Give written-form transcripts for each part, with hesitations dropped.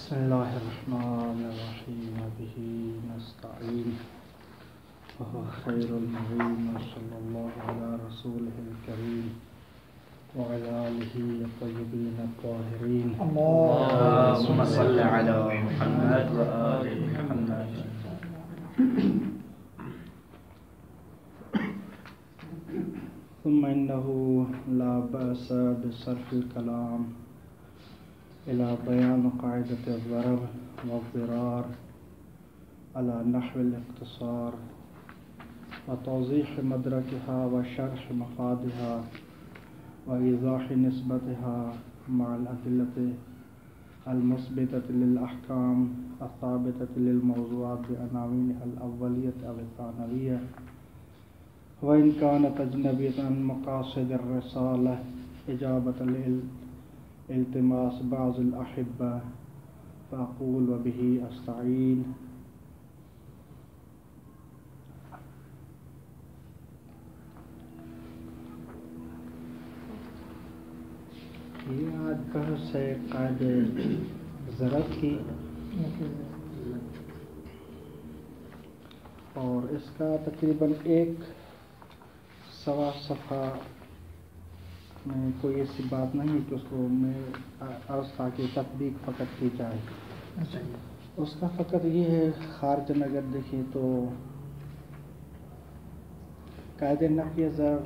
بسم الله الرحمن الرحيم به نستعين وهو خير المعين وصلى الله على رسوله الكريم وعلى آله الطيبين الطاهرين اللهم صل على محمد وآل محمد. ثم إنه لا بأس بصرف الكلام إلى بيان قاعدة الضرر والضرار على نحو الاختصار وتوضيح مدركها وشرح مفادها وإيضاح نسبتها مع الأدلة المثبتة للأحكام الثابتة للموضوعات بعناوينها الأولية أو الثانوية وإن كانت أجنبية عن مقاصد الرسالة إجابة التماس بعض الأحبة فأقول وبه أستعين. یہ آج بحث ہے قاعدہ ضرب کی اور اس کا تقریباً 1.25 صفحہ میں کوئی ایسی بات نہیں ہے کہ اس کو میں عرض تھا کہ تطبیق فقط کی جائے. اس کا فقط یہ ہے خارجن اگر دیکھیں تو قاعدہ نفی ضرب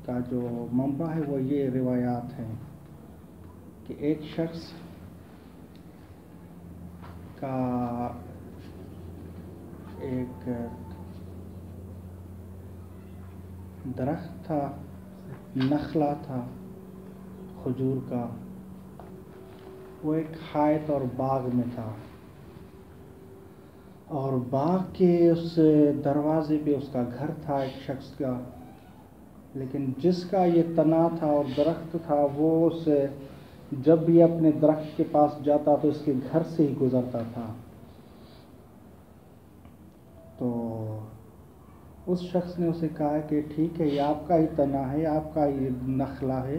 کا جو منبع ہے وہ یہ روایات ہیں کہ ایک شخص کا ایک درخت تھا، نخلا تھا کھجور کا، وہ ایک حائط اور باغ میں تھا اور باغ کے اس دروازے پہ اس کا گھر تھا ایک شخص کا، لیکن جس کا یہ تنا تھا اور درخت تھا وہ اسے جب بھی اپنے درخت کے پاس جاتا تو اس کے گھر سے ہی گزرتا تھا. تو اس شخص نے اسے کہا کہ ٹھیک ہے یہ آپ کا ہی تنا ہے، آپ کا ہی نخلا ہے،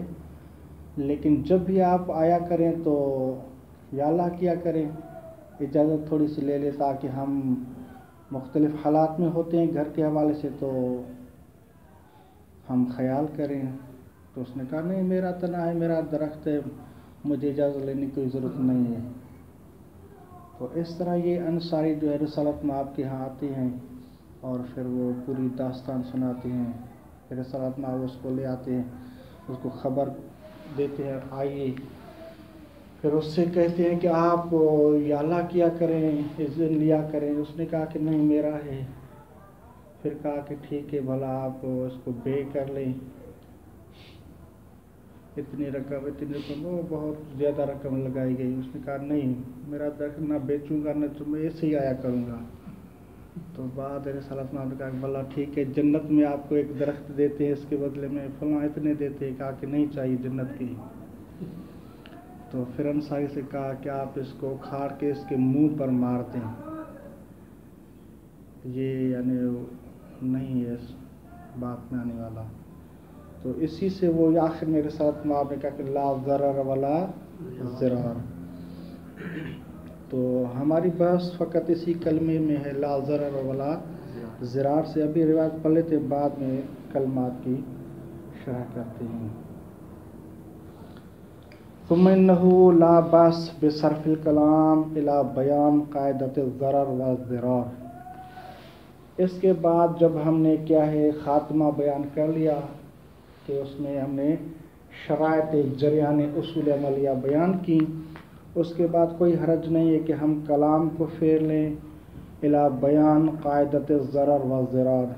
لیکن جب بھی آپ آیا کریں تو یا اللہ کیا کریں، اجازت تھوڑی سی لے لیں تاکہ ہم مختلف حالات میں ہوتے ہیں گھر کے حوالے سے تو ہم خیال کریں. تو اس نے کہا نہیں میرا تنا ہے، میرا درخت ہے، مجھے اجازت لینے کی کوئی ضرورت نہیں ہے. تو اس طرح یہ انصاری جو ہے رسالت میں آپ کے ہاں آتے ہیں اور پھر وہ پوری داستان سناتے ہیں، پھر رسالت میں اس کو لے آتے ہیں، اس کو خبر دیتے ہیں آئیے، پھر اس سے کہتے ہیں کہ آپ یا اللہ کیا کریں، اذن لیا کریں. اس نے کہا کہ نہیں میرا ہے. پھر کہا کہ ٹھیک ہے بھلا آپ اس کو بے کر لیں، اتنی رقم وہ بہت زیادہ رقم لگائی گئی. اس نے کہا نہیں میرا درخت نہ بیچوں گا نہ تو میں ایسے ہی آیا کروں گا. تو بعد رسالت میں نے کہا کہ بھلا ٹھیک ہے جنت میں آپ کو ایک درخت دیتے ہیں، اس کے بدلے میں فلاں اتنے دیتے ہیں. کہا کہ نہیں چاہیے جنت کی. تو پھر انصاری سے کہا کہ آپ اس کو اکھاڑ کے اس کے منہ پر مار دیں، یہ یعنی نہیں ہے اس بات میں آنے والا. تو اسی سے وہ آخر میں رسالت میں آپ نے کہا کہ لا ضرر ولا ضرار. تو ہماری بحث فقط اسی کلمے میں ہے لا ضرر ولا ضرار سے. ابھی روایت پڑھ لیتے بعد میں کلمات کی شرح کرتے ہیں. ثم انه لا باس بصرف الكلام الى بیان قاعدۃ الضرر والضرار. اس کے بعد جب ہم نے کیا ہے خاتمہ بیان کر لیا کہ اس میں ہم نے شرائط جریان اصول عملیہ بیان کی، اس کے بعد کوئی حرج نہیں ہے کہ ہم کلام کو پھیر لیں الی بیان قاعدۃ الضرر والضرار،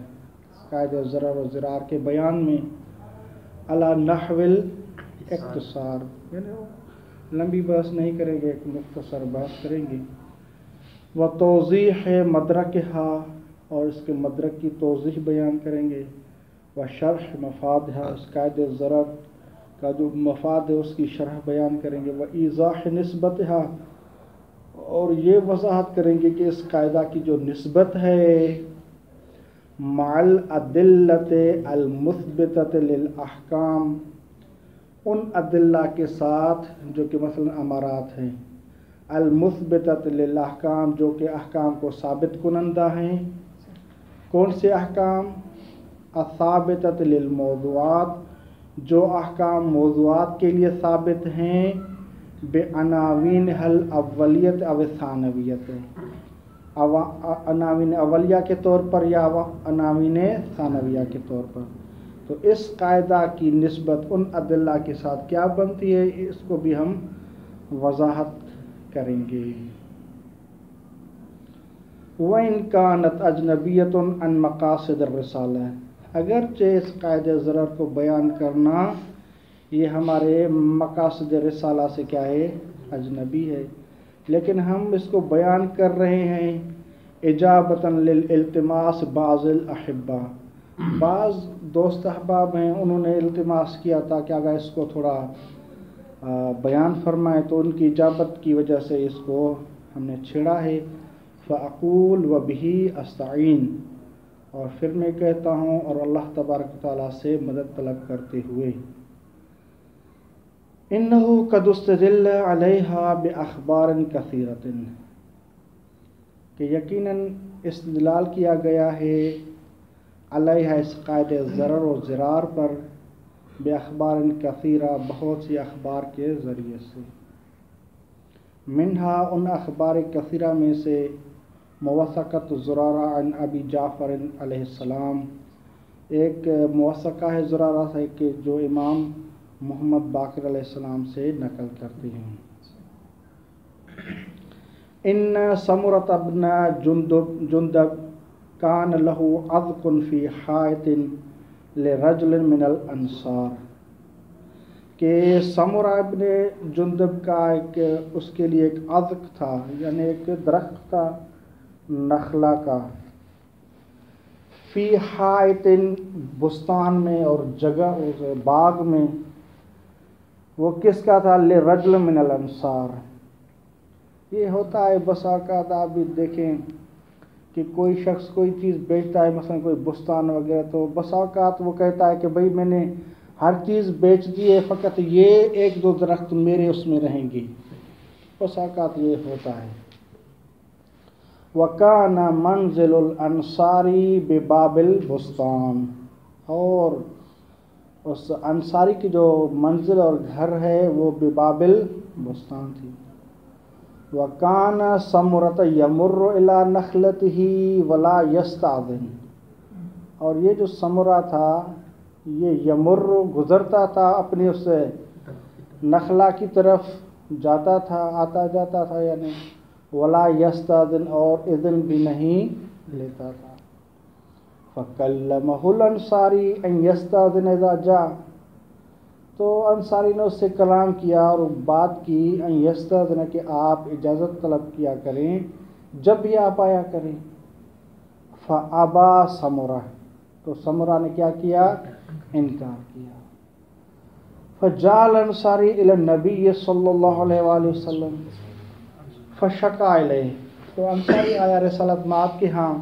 قاعدہ ضرر و ضرار کے بیان میں علی نحو الاختصار، یعنی لمبی بحث نہیں کریں گے، ایک مختصر بحث کریں گے. و توضیح مدرکہا، اور اس کے مدرک کی توضیح بیان کریں گے. و شرح مفادہا، اس قاعدہ ضرر کا جو مفاد ہے اس کی شرح بیان کریں گے. و ایضاح نسبتہا، اور یہ وضاحت کریں گے کہ اس قاعدہ کی جو نسبت ہے مع الادلۃ المثبتۃ للاحکام، ان ادلہ کے ساتھ جو کہ مثلا امارات ہیں، المثبتۃ للاحکام جو کہ احکام کو ثابت کنندہ ہیں. کون سے احکام؟ الثابتۃ للموضوعات جو احکام موضوعات کے لیے ثابت ہیں، بعناوینھا الاولیۃ او الثانویۃ، عناوین اولیہ کے طور پر یا عناوین ثانویہ کے طور پر. تو اس قاعدہ کی نسبت ان ادلہ کے ساتھ کیا بنتی ہے، اس کو بھی ہم وضاحت کریں گے. وَإِن كَانَتْ أَجْنَبِيَّةٌ عَنْ مَقَاصِدِ الرِّسَالَةِ، اگرچہ اس قاعدہ ضرر کو بیان کرنا یہ ہمارے مقاصد رسالہ سے کیا ہے، اجنبی ہے، لیکن ہم اس کو بیان کر رہے ہیں اجابۃً للالتماس بعض الاحبہ. بعض دوست احباب ہیں، انہوں نے التماس کیا تھا کہ اگر اس کو تھوڑا بیان فرمائے، تو ان کی اجابت کی وجہ سے اس کو ہم نے چھیڑا ہے. فاقول وبہ استعین، اور پھر میں کہتا ہوں اور اللہ تبارک و تعالیٰ سے مدد طلب کرتے ہوئے، انہ قد استدل علیہا باخبار کثیرۃ، کہ یقیناً استدلال کیا گیا ہے علیہ اس قاعدہ ضرر و ضرار پر، باخبار کثیرہ بہت سی اخبار کے ذریعے سے. منہا ان اخبار کثیرہ میں سے موثقۃ زرارہ عن ابی جعفر علیہ السلام، ایک موثقہ ہے زرارہ سے کہ جو امام محمد باقر علیہ السلام سے نقل کرتے ہیں. ان سمرۃ بن جندب کان لہ عذق فی حائط لرجل من الانصار، کہ سمرہ ابن جندب کا اس کے لیے ایک عذق تھا، یعنی ایک درخت تھا نخلا کا، فی حائط بستان میں اور جگہ باغ میں. وہ کس کا تھا؟ لرجل من الانصار. یہ ہوتا ہے بس اوقات آپ بھی دیکھیں کہ کوئی شخص کوئی چیز بیچتا ہے، مثلا کوئی بستان وغیرہ، تو بس اوقات وہ کہتا ہے کہ بھئی میں نے ہر چیز بیچ دی ہے، فقط یہ ایک دو درخت میرے اس میں رہیں گی. بس اوقات یہ ہوتا ہے. وَكَانَ مَنزِلُ الْأَنصَارِ بِبَابِ الْبُسْتَان، اور اس انصاری کی جو منزل اور گھر ہے وہ بباب البستان تھی. وَكَانَ سَمُرَةَ يَمُرُّ إِلَى نَخْلَتِهِ وَلَا يَسْتَأْذِنُ، اور یہ جو سمرہ تھا یہ یمر گزرتا تھا اپنی اس نخلا کی طرف، جاتا تھا آتا جاتا تھا، یعنی ولا یستاذن اور اذن بھی نہیں لیتا تھا. فکلمہ الانصاری ان یستاذن اذا جاء، تو انصاری نے اس سے کلام کیا اور بات کی، ان یستاذن کہ آپ اجازت طلب کیا کریں جب بھی آپ آیا کریں. فابا سمرہ، تو سمرہ نے کیا کیا؟ انکار کیا. فجاء الانصاری الی النبی صلی اللہ علیہ وآلہ وسلم فشکا الیہ، تو انصاری آیا رسالت مآب کے ہاں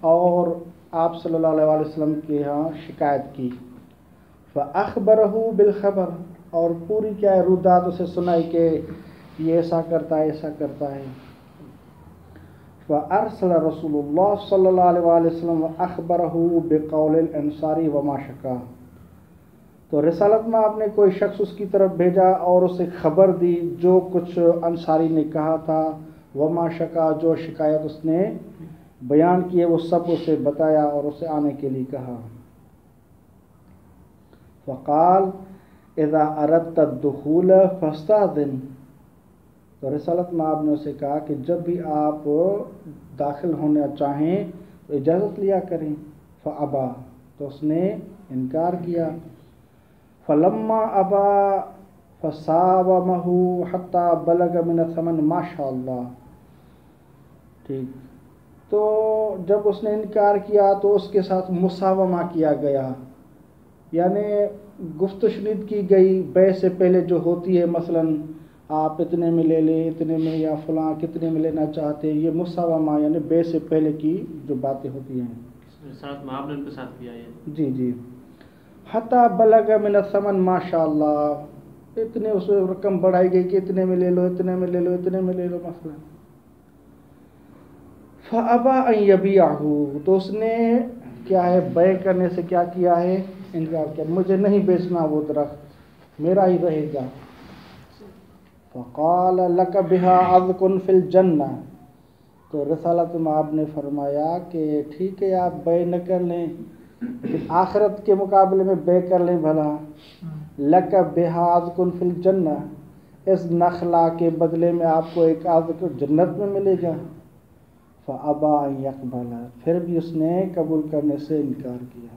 اور آپ صلی اللہ علیہ وآلہ وسلم کے ہاں شکایت کی. فاخبرہ بالخبر، اور پوری کیا رودات اسے سنائی کہ یہ ایسا کرتا ہے ایسا کرتا ہے. فارسل رسول اللہ صلی اللہ علیہ وآلہ وسلم اخبرہ بقول الانصاری وما شکا، تو رسالت میں آپ نے کوئی شخص اس کی طرف بھیجا اور اسے خبر دی جو کچھ انصاری نے کہا تھا، وما شکا جو شکایت اس نے بیان کی ہے وہ سب اسے بتایا اور اسے آنے کے لیے کہا. فقال اذا اردت الدخول فاستاذن، تو رسالت میں آپ نے اسے کہا کہ جب بھی آپ داخل ہونا چاہیں تو اجازت لیا کریں. فابا، تو اس نے انکار کیا. فلما ابا فساومہ حتی بلغ من الثمن ما شاء اللہ، ٹھیک، تو جب اس نے انکار کیا تو اس کے ساتھ مساومہ کیا گیا، یعنی گفت و شنید کی گئی بیع سے پہلے جو ہوتی ہے، مثلا آپ اتنے میں لے لیں، اتنے میں، یا فلاں کتنے میں لینا چاہتے ہیں، یہ مساومہ یعنی بیع سے پہلے کی جو باتیں ہوتی ہیں. ساتھ میں آپ نے ان کے ساتھ کیا ہے. جی جی. حتی بلغ من الثمن ماشاء اللہ، اتنے اس میں رقم بڑھائی گئی کہ اتنے میں لے لو، اتنے میں لے لو، اتنے میں لے لو مثلا. فابا ان یبیعہ، تو اس نے کیا ہے بیع کرنے سے کیا کیا ہے، انکار کیا، مجھے نہیں بیچنا وہ درخت، میرا ہی رہے گا. فقال لک بہا عذق فی الجنہ، تو رسالت مآب نے فرمایا کہ ٹھیک ہے آپ بیع نہ کر لیں لیکن آخرت کے مقابلے میں بیع کر لیں بھلا. لک بہا عذق فی الجنہ، اس نخلا کے بدلے میں آپ کو ایک عذق جنت میں ملے گا. فابا ان یقبل، پھر بھی اس نے قبول کرنے سے انکار کیا.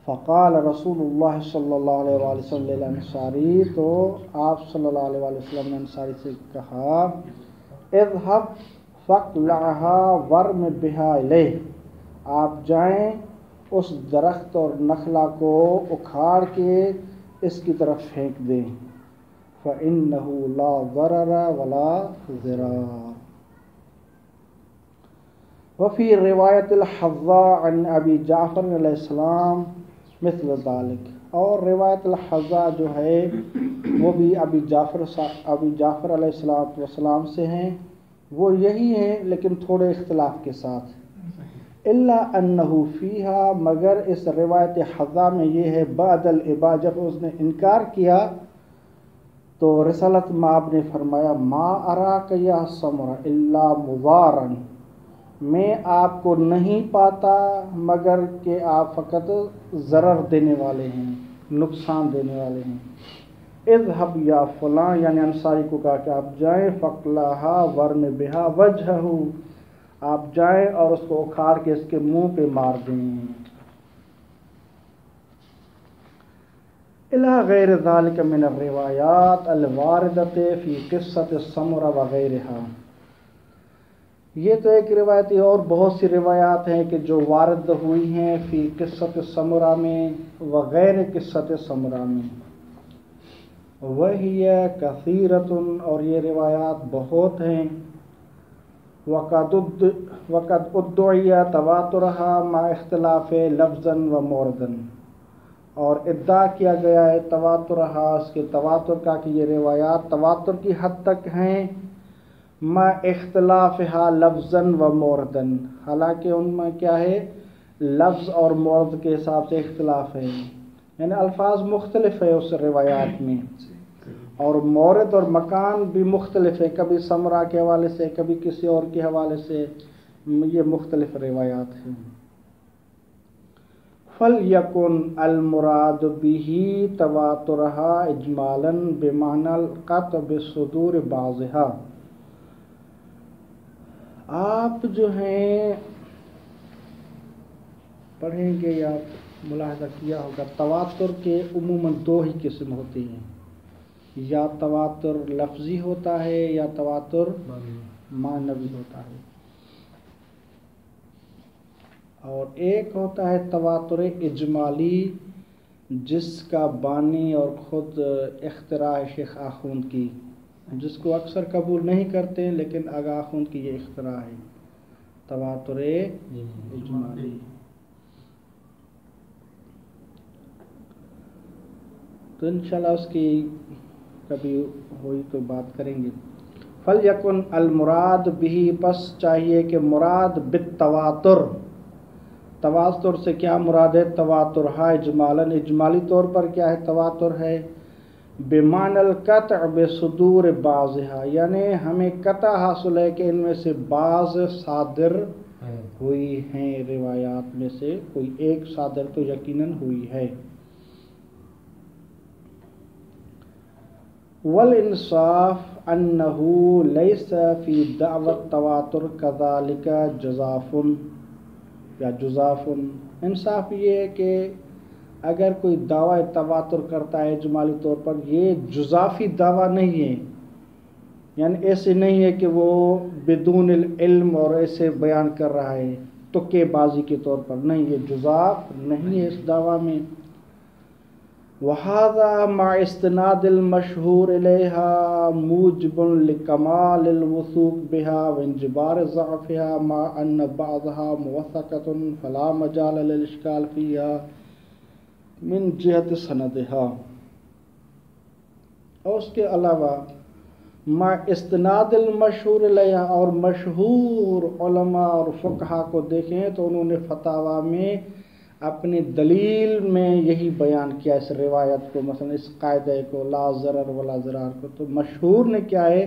فقال رسول اللہ صلی اللہ علیہ وآلہ وسلم للانصاری، تو آپ صلی اللہ علیہ وآلہ وسلم نے انصاری سے کہا اذهب فاقلعها ورم بها الیہ، آپ جائیں اس درخت اور نخلا کو اکھاڑ کے اس کی طرف پھینک دیں. فإنه لا ضرر ولا ضرار. وفی روایت الحظاء عن ابی جعفر علیہ السلام مثل ذلك، اور روایت الحظاء جو ہے وہ بھی ابی جعفر علیہ السلام سے ہیں، وہ یہی ہیں لیکن تھوڑے اختلاف کے ساتھ. الا انہ فیہا، مگر اس روایت حظاء میں یہ ہے بعد الاباء، جب اس نے انکار کیا تو رسالت مآب نے فرمایا ما اراک یا سمرہ الا مضارا، میں آپ کو نہیں پاتا مگر کہ آپ فقط ضرر دینے والے ہیں، نقصان دینے والے ہیں. اذهب یا فلاں، یعنی انصاری کو کہا کہ آپ جائیں فقلعها ورم بها وجهہ، آپ جائیں اور اس کو اکھاڑ کے اس کے منہ پہ مار دیں. الی غیر ذلك من الروایات الواردۃ فی قصۃ السمرہ وغیرہا، یہ تو ایک روایت ہے اور بہت سی روایات ہیں کہ جو وارد ہوئی ہیں فی قصۃ السمرہ میں وغیر قصۃ السمرہ میں. وہی کثیرۃ، اور یہ روایات بہت ہیں. وقد ادعی تواترها مع اختلاف لفظا و موردا، اور ادعا کیا گیا ہے تواترها، اس کے تواتر کا، کہ یہ روایات تواتر کی حد تک ہیں. ما اختلافها لفظا و موردا، حالانکہ ان میں کیا ہے لفظ اور مورد کے حساب سے اختلاف ہے، یعنی الفاظ مختلف ہے اس روایات میں، اور مورد اور مکان بھی مختلف ہے، کبھی سمرہ کے حوالے سے کبھی کسی اور کے حوالے سے، یہ مختلف روایات ہیں. فَلْيَكُنْ الْمُرَادُ بِهِ تَوَاتُرَهَا إِجْمَالًا بِمَعْنَى الْقَطْعِ بِصُدُورِ بَعْضِهَا. آپ جو ہیں پڑھیں گے یا ملاحظہ کیا ہوگا تواتر کے عموماً دو ہی قسم ہوتے ہیں، یا تواتر لفظی ہوتا ہے یا تواتر معنوی ہوتا ہے، اور ایک ہوتا ہے تواتر اجمالی جس کا بانی اور خود اختراع شیخ آخوند کی، جس کو اکثر قبول نہیں کرتے ہیں لیکن آغا آخوند کی یہ اختراع ہے، تواتر اجمالی. تو انشاءاللہ اس کی کبھی ہوئی تو بات کریں گے. فَلْيَكُنْ الْمُرَادُ بِهِ، پس چاہیے کہ مراد بالتواتر، تواتر سے کیا مراد ہے، تواتر ہے اجمالاً، اجمالی طور پر کیا ہے تواتر ہے، بمعنى القطع بصدور بعضها، یعنی ہمیں قطع حاصل ہے کہ ان میں سے بعض صادر ہوئی ہیں، روایات میں سے کوئی ایک صادر تو یقیناً ہوئی ہے. والانصاف انه ليس في دعوى التواتر كذلك جزاف یا جزاف، انصاف یہ ہے کہ اگر کوئی دعویٰ تواتر کرتا ہے اجمالی طور پر، یہ جزافی دعویٰ نہیں ہے، یعنی ایسے نہیں ہے کہ وہ بدون علم اور ایسے بیان کر رہا ہے تکے بازی کے طور پر، نہیں، یہ جزاف نہیں ہے اس دعویٰ میں. وَهَذَا مَعَ اسْتِنَادِ الْمَشْهُورِ إِلَيْهَا مُوجِبٌ لِكَمَالِ الْوُثُوقِ بِهَا وَانْجِبَارِ ضَعْفِهَا مَعَ أَنَّ بَعْضَهَا مُوَثَّقَةٌ فَلَا مَجَالَ لِلْإِشْكَالِ فِيهَا. من جہت سندہا، اور اس کے علاوہ ما استناد المشہور علیہ، اور مشہور علماء اور فقہا کو دیکھیں تو انہوں نے فتاویٰ میں اپنی دلیل میں یہی بیان کیا اس روایت کو، مثلا اس قاعدے کو لا ضرر ولا ضرار کو، تو مشہور نے کیا ہے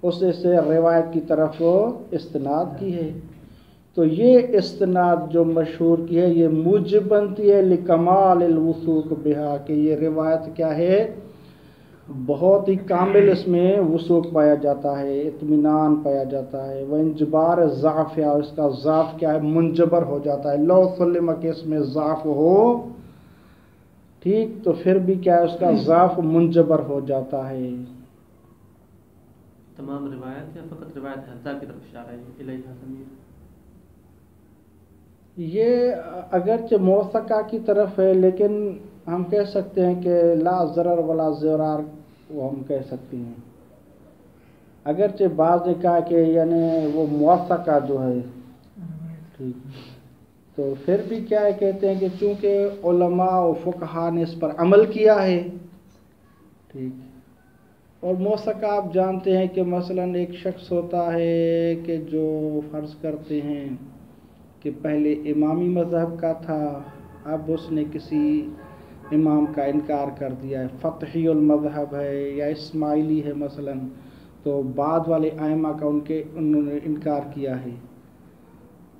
اسے سے روایت کی طرف استناد کی ہے۔ تو یہ استناد جو مشہور کی ہے یہ موجب بنتی ہے لکمال الوثوق بہا، کہ یہ روایت کیا ہے بہت ہی کامل اس میں وثوق پایا جاتا ہے، اطمینان پایا جاتا ہے، وہ انجبار ضعف ہے، اور اس کا ضعف کیا ہے منجبر ہو جاتا ہے، لو سلم کہ اس میں ضعف ہو ٹھیک تو پھر بھی کیا ہے اس کا ضعف منجبر ہو جاتا ہے۔ تمام روایت یا فقط روایت حضا کی طرف اشارہ ہے الیہا ضمیر؟ یہ اگرچہ موثقہ کی طرف ہے لیکن ہم کہہ سکتے ہیں کہ لا ضرر ولا ضرار وہ ہم کہہ سکتے ہیں، اگرچہ بعض نے کہا کہ یعنی وہ موثقہ جو ہے ٹھیک، تو پھر بھی کیا ہے کہتے ہیں کہ چونکہ علماء و فقہا نے اس پر عمل کیا ہے ٹھیک، اور موثقہ آپ جانتے ہیں کہ مثلا ایک شخص ہوتا ہے کہ جو فرض کرتے ہیں کہ پہلے امامی مذہب کا تھا، اب اس نے کسی امام کا انکار کر دیا ہے، فتحی المذہب ہے یا اسماعیلی ہے مثلا، تو بعد والے ائمہ کا انہوں نے انکار کیا ہے،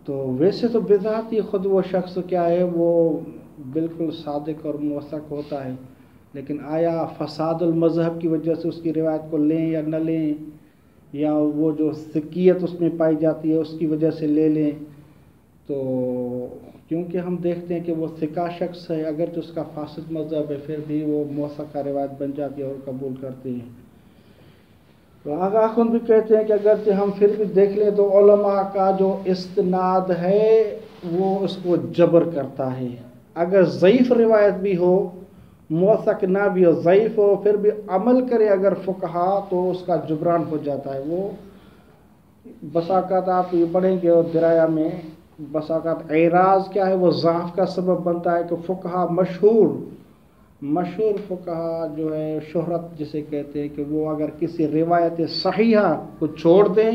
تو ویسے تو بذات ہی خود وہ شخص کیا ہے وہ بالکل صادق اور موثق ہوتا ہے، لیکن آیا فساد المذہب کی وجہ سے اس کی روایت کو لیں یا نہ لیں، یا وہ جو سکیت اس میں پائی جاتی ہے اس کی وجہ سے لے لیں، تو کیونکہ ہم دیکھتے ہیں کہ وہ ثقہ شخص ہے، اگرچہ اس کا فاسد مذہب ہے پھر بھی وہ موثقہ روایت بن جاتی ہے اور قبول کرتے ہیں۔ تو آغا خون بھی کہتے ہیں کہ اگرچہ ہم پھر بھی دیکھ لیں تو علماء کا جو استناد ہے وہ اس کو جبر کرتا ہے، اگر ضعیف روایت بھی ہو موثق نہ بھی ہو ضعیف ہو پھر بھی عمل کرے اگر فقہا تو اس کا جبران ہو جاتا ہے۔ وہ بساقات آپ یہ پڑھیں گے اور درایا میں بساقات اعراض کیا ہے وہ ضعف کا سبب بنتا ہے کہ فقہا مشہور فقہا جو ہے شہرت جسے کہتے ہیں کہ وہ اگر کسی روایت صحیحہ کو چھوڑ دیں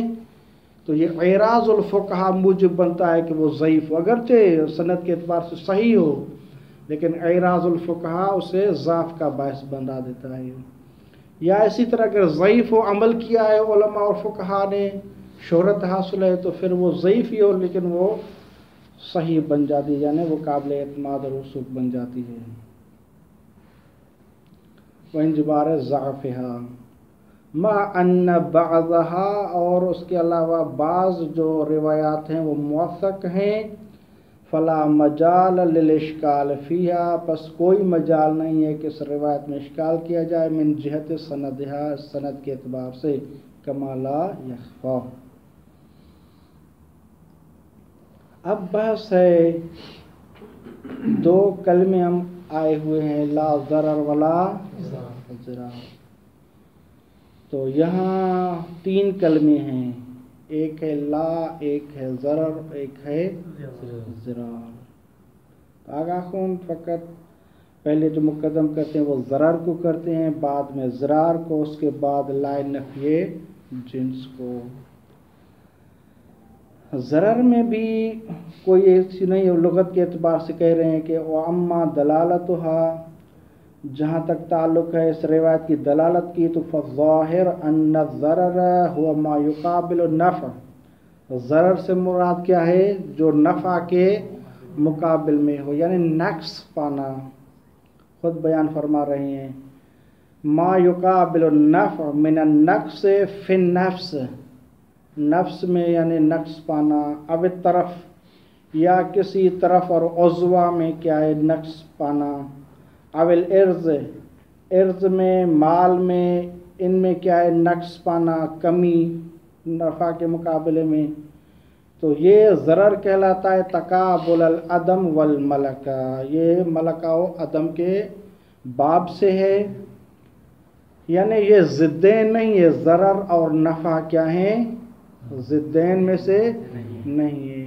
تو یہ اعراض الفقہا موجب بنتا ہے کہ وہ ضعیف ہو، اگرچہ سند کے اعتبار سے صحیح ہو لیکن اعراض الفقہا اسے ضعف کا باعث بنا دیتا ہے۔ یا اسی طرح اگر ضعیف ہو عمل کیا ہے علماء اور فقہا نے شہرت حاصل ہے تو پھر وہ ضعیف ہی ہو لیکن وہ صحیح بن جاتی ہے، یعنی وہ قابل اعتماد اور وثوق بن جاتی ہے۔ وانجبار ضعفها مع ان بعضها، اور اس کے علاوہ بعض جو روایات ہیں وہ موثق ہیں، فلا مجال للاشکال فیہا، پس کوئی مجال نہیں ہے کہ اس روایت میں اشکال کیا جائے، من جہت سندہا، سند کے اعتبار سے، کما لا یخفا۔ اب بحث ہے دو کلمے ہم آئے ہوئے ہیں لا ضرر ولا ضرار، تو یہاں تین کلمے ہیں، ایک ہے لا، ایک ہے ضرر، ایک ہے ضرار۔ آگاہ خون فقط پہلے جو مقدم کرتے ہیں وہ ضرر کو کرتے ہیں، بعد میں ضرار کو، اس کے بعد لا نفی جنس کو۔ ضرر میں بھی کوئی ایسی نہیں ہے، لغت کے اعتبار سے کہہ رہے ہیں کہ وَأَمَّا دَلَالَتُهَا، جہاں تک تعلق ہے اس روایت کی دلالت کی تو فَالظَّاهِرُ أَنَّ الضَّرَرَ هُوَ مَا يُقَابِلُ النَّفْعَ، ضرر سے مراد کیا ہے جو نفع کے مقابل میں ہو، یعنی نقص پانا، خود بیان فرما رہے ہیں ما يقابل النفع من النقص فی النفس، نفس میں یعنی نقص پانا، اب طرف یا کسی طرف اور عضوہ میں کیا ہے نقص پانا، اول ارض، ارض میں مال میں ان میں کیا ہے نقص پانا، کمی نفع کے مقابلے میں، تو یہ ضرر کہلاتا ہے۔ تقابل العدم والملکہ، یہ ملکہ و عدم کے باب سے ہے، یعنی یہ ضدین نہیں ہے، ضرر اور نفع کیا ہیں ضدین میں سے نہیں ہے،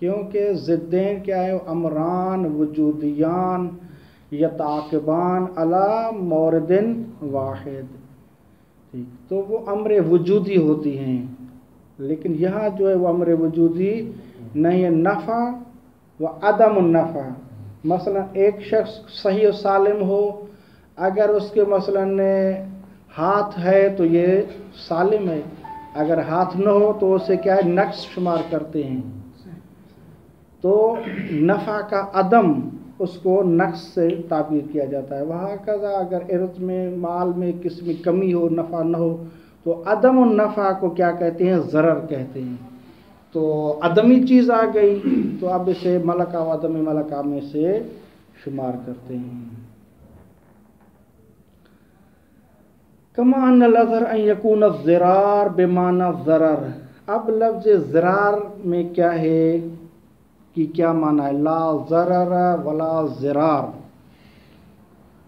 کیونکہ ضدین کیا ہے امران وجودیان یتعاقبان علی مورد واحد، ٹھیک، تو وہ امر وجودی ہوتی ہیں، لیکن یہاں جو ہے وہ امر وجودی نہیں ہے، نفع و عدم النفع۔ مثلا ایک شخص صحیح و سالم ہو، اگر اس کے مثلا ہاتھ ہے تو یہ سالم ہے، اگر ہاتھ نہ ہو تو اسے کیا ہے نقص شمار کرتے ہیں، تو نفع کا عدم اس کو نقص سے تعبیر کیا جاتا ہے۔ وہاں کذا اگر ارث میں مال میں کسی میں کمی ہو، نفع نہ ہو، تو عدم النفع کو کیا کہتے ہیں؟ ضرر کہتے ہیں۔ تو عدمی چیز آ گئی تو اب اسے ملکہ و عدم ملکہ میں سے شمار کرتے ہیں۔ کما ان الاظہر ان یکون الضرار بمعنی الضرر، اب لفظ ضرار میں کیا ہے کہ کیا معنی ہے؟ لا ضرر ولا ضرار۔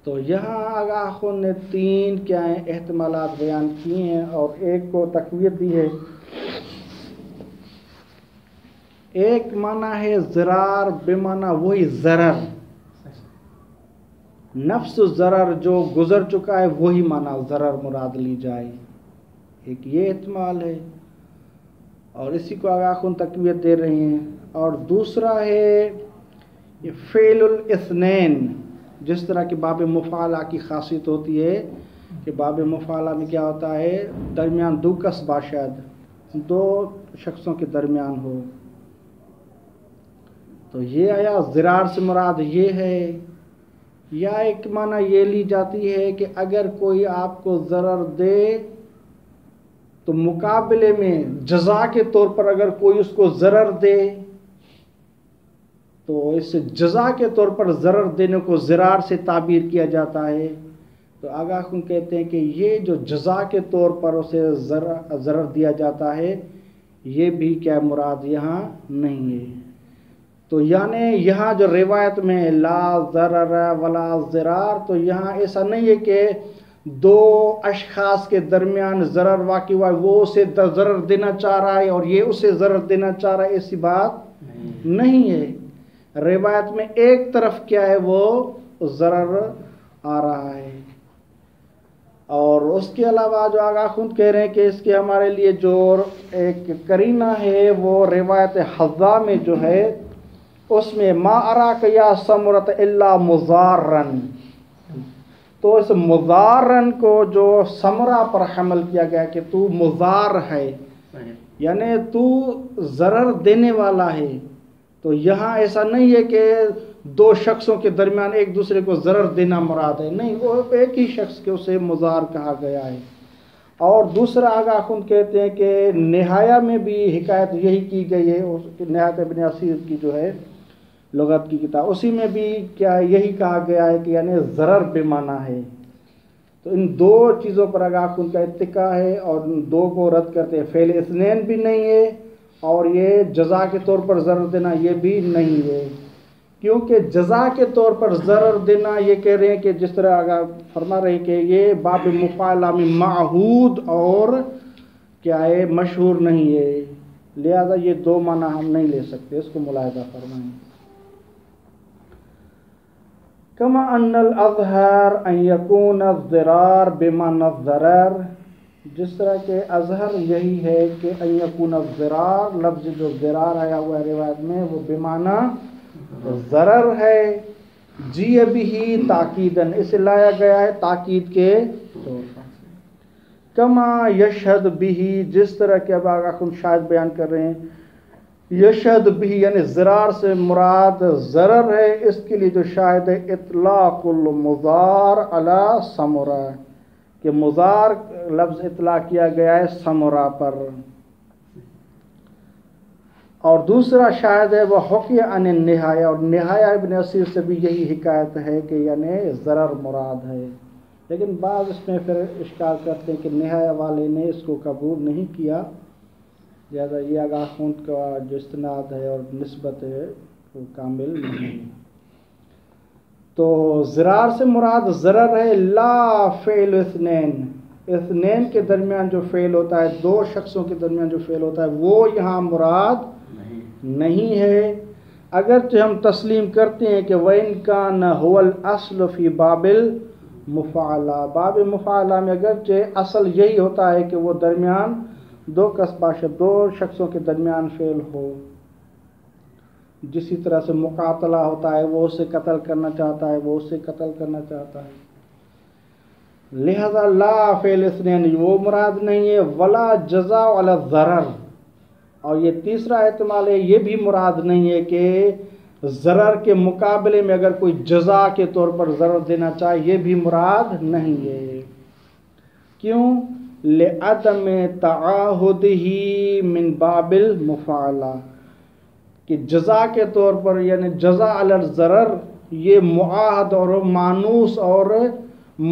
تو یہاں آخر نے تین کیا ہیں احتمالات بیان کیے ہیں اور ایک کو تقویت دی ہے۔ ایک معنی ہے ضرار بمعنی وہی ضرر، نفس ضرر جو گزر چکا ہے وہی معنی ضرر مراد لی جائے، ایک یہ احتمال ہے اور اسی کو آخر تقویت دے رہے ہیں۔ اور دوسرا ہے یہ فعل الاثنین، جس طرح کہ باب مفعلہ کی خاصیت ہوتی ہے کہ باب مفعلہ میں کیا ہوتا ہے؟ درمیان دو کس باشد، دو شخصوں کے درمیان ہو، تو یہ آیا ضرار سے مراد یہ ہے۔ یا ایک معنی یہ لی جاتی ہے کہ اگر کوئی آپ کو ضرر دے تو مقابلے میں جزا کے طور پر اگر کوئی اس کو ضرر دے تو اس جزا کے طور پر ضرر دینے کو ضرار سے تعبیر کیا جاتا ہے۔ تو آگاہ خون کہتے ہیں کہ یہ جو جزا کے طور پر اسے ضرر دیا جاتا ہے یہ بھی کیا مراد یہاں نہیں ہے۔ تو یعنی یہاں جو روایت میں لا ضرر ولا ضرار، تو یہاں ایسا نہیں ہے کہ دو اشخاص کے درمیان ضرر واقع ہوا ہے، وہ اسے ضرر دینا چاہ رہا ہے اور یہ اسے ضرر دینا چاہ رہا ہے، ایسی بات نہیں ہے۔ روایت میں ایک طرف کیا ہے وہ ضرر آ رہا ہے۔ اور اس کے علاوہ جو آگاہ خود کہہ رہے ہیں کہ اس کے ہمارے لیے جو ایک قرینہ ہے وہ روایت حذا میں جو ہے اس میں ما اراک یا سمرۃ الا مضارن، تو اس مضارن کو جو سمرہ پر حمل کیا گیا کہ تو مضار ہے، یعنی تو ضرر دینے والا ہے۔ تو یہاں ایسا نہیں ہے کہ دو شخصوں کے درمیان ایک دوسرے کو ضرر دینا مراد ہے، نہیں، وہ ایک ہی شخص کے اسے مضار کہا گیا ہے۔ اور دوسرا آگاہ خود کہتے ہیں کہ نہایہ میں بھی حکایت یہی کی گئی ہے، نہایت ابن اسیر کی جو ہے لغت کی کتاب، اسی میں بھی کیا ہے یہی کہا گیا ہے کہ یعنی ضرر بے معنی ہے۔ تو ان دو چیزوں پر آگاہ خود کا اتکا ہے اور ان دو کو رد کرتے ہیں، فعل اثنین بھی نہیں ہے اور یہ جزا کے طور پر ضرر دینا یہ بھی نہیں ہے، کیونکہ جزا کے طور پر ضرر دینا یہ کہہ رہے ہیں کہ جس طرح آگاہ فرما رہے ہیں کہ یہ باب مفعلہ میں معہود اور کیا ہے مشہور نہیں ہے، لہذا یہ دو معنی ہم نہیں لے سکتے، اس کو ملاحظہ فرمائیں۔ کما ان الاظہر ان یکون الضرار بمعنی الضرر، جس طرح کہ اظہر یہی ہے کہ ان یکون الضرار، لفظ جو ضرار آیا ہوا ہے روایت میں وہ بمعنی ضرر ہے، جی بھی تاکیدن، اسے لایا گیا ہے تاکید کے طور پر۔ کما یشہد بھی، جس طرح کہ اب آگاہ خود شاہد بیان کر رہے ہیں، یشہد بھی یعنی ضرار سے مراد ضرر ہے، اس کے لیے جو شاہد ہے اطلاق المضار علی ثمرہ، کہ مضار لفظ اطلاق کیا گیا ہے ثمرہ پر۔ اور دوسرا شاہد ہے وہ حقیہ عن النہایہ، اور نہایہ ابن اسیر سے بھی یہی حکایت ہے کہ یعنی ضرر مراد ہے، لیکن بعض اس میں پھر اشکال کرتے ہیں کہ نہایہ والے نے اس کو قبول نہیں کیا، لہٰذا یہ آگاہ خون کا جو استناد ہے اور نسبت ہے وہ کامل نہیں۔ تو ضرار سے مراد ضرر ہے، لا فعل اثنین، اثنین کے درمیان جو فعل ہوتا ہے، دو شخصوں کے درمیان جو فعل ہوتا ہے وہ یہاں مراد نہیں ہے، اگرچہ ہم تسلیم کرتے ہیں کہ وَإِن كَانَ هُوَ الْأَصْلُ فِي بَابِ الْمُفَاعَلَةِ، باب مفاعلہ میں اگرچہ اصل یہی ہوتا ہے کہ وہ درمیان دو دو شخصوں کے درمیان فعل ہو، جسی طرح سے مقاتلہ ہوتا ہے، وہ اسے قتل کرنا چاہتا ہے، وہ اسے قتل کرنا چاہتا ہے، لہذا لا فعل اثنین وہ مراد نہیں ہے، ولا جزاء علی الضرر، اور یہ تیسرا احتمال ہے یہ بھی مراد نہیں ہے کہ ضرر کے مقابلے میں اگر کوئی جزا کے طور پر ضرر دینا چاہے، یہ بھی مراد نہیں ہے۔ کیوں؟ لعدم تعاہدہ من باب المفاعلہ، کہ جزا کے طور پر یعنی جزا علی الضرر یہ معاہد اور مانوس اور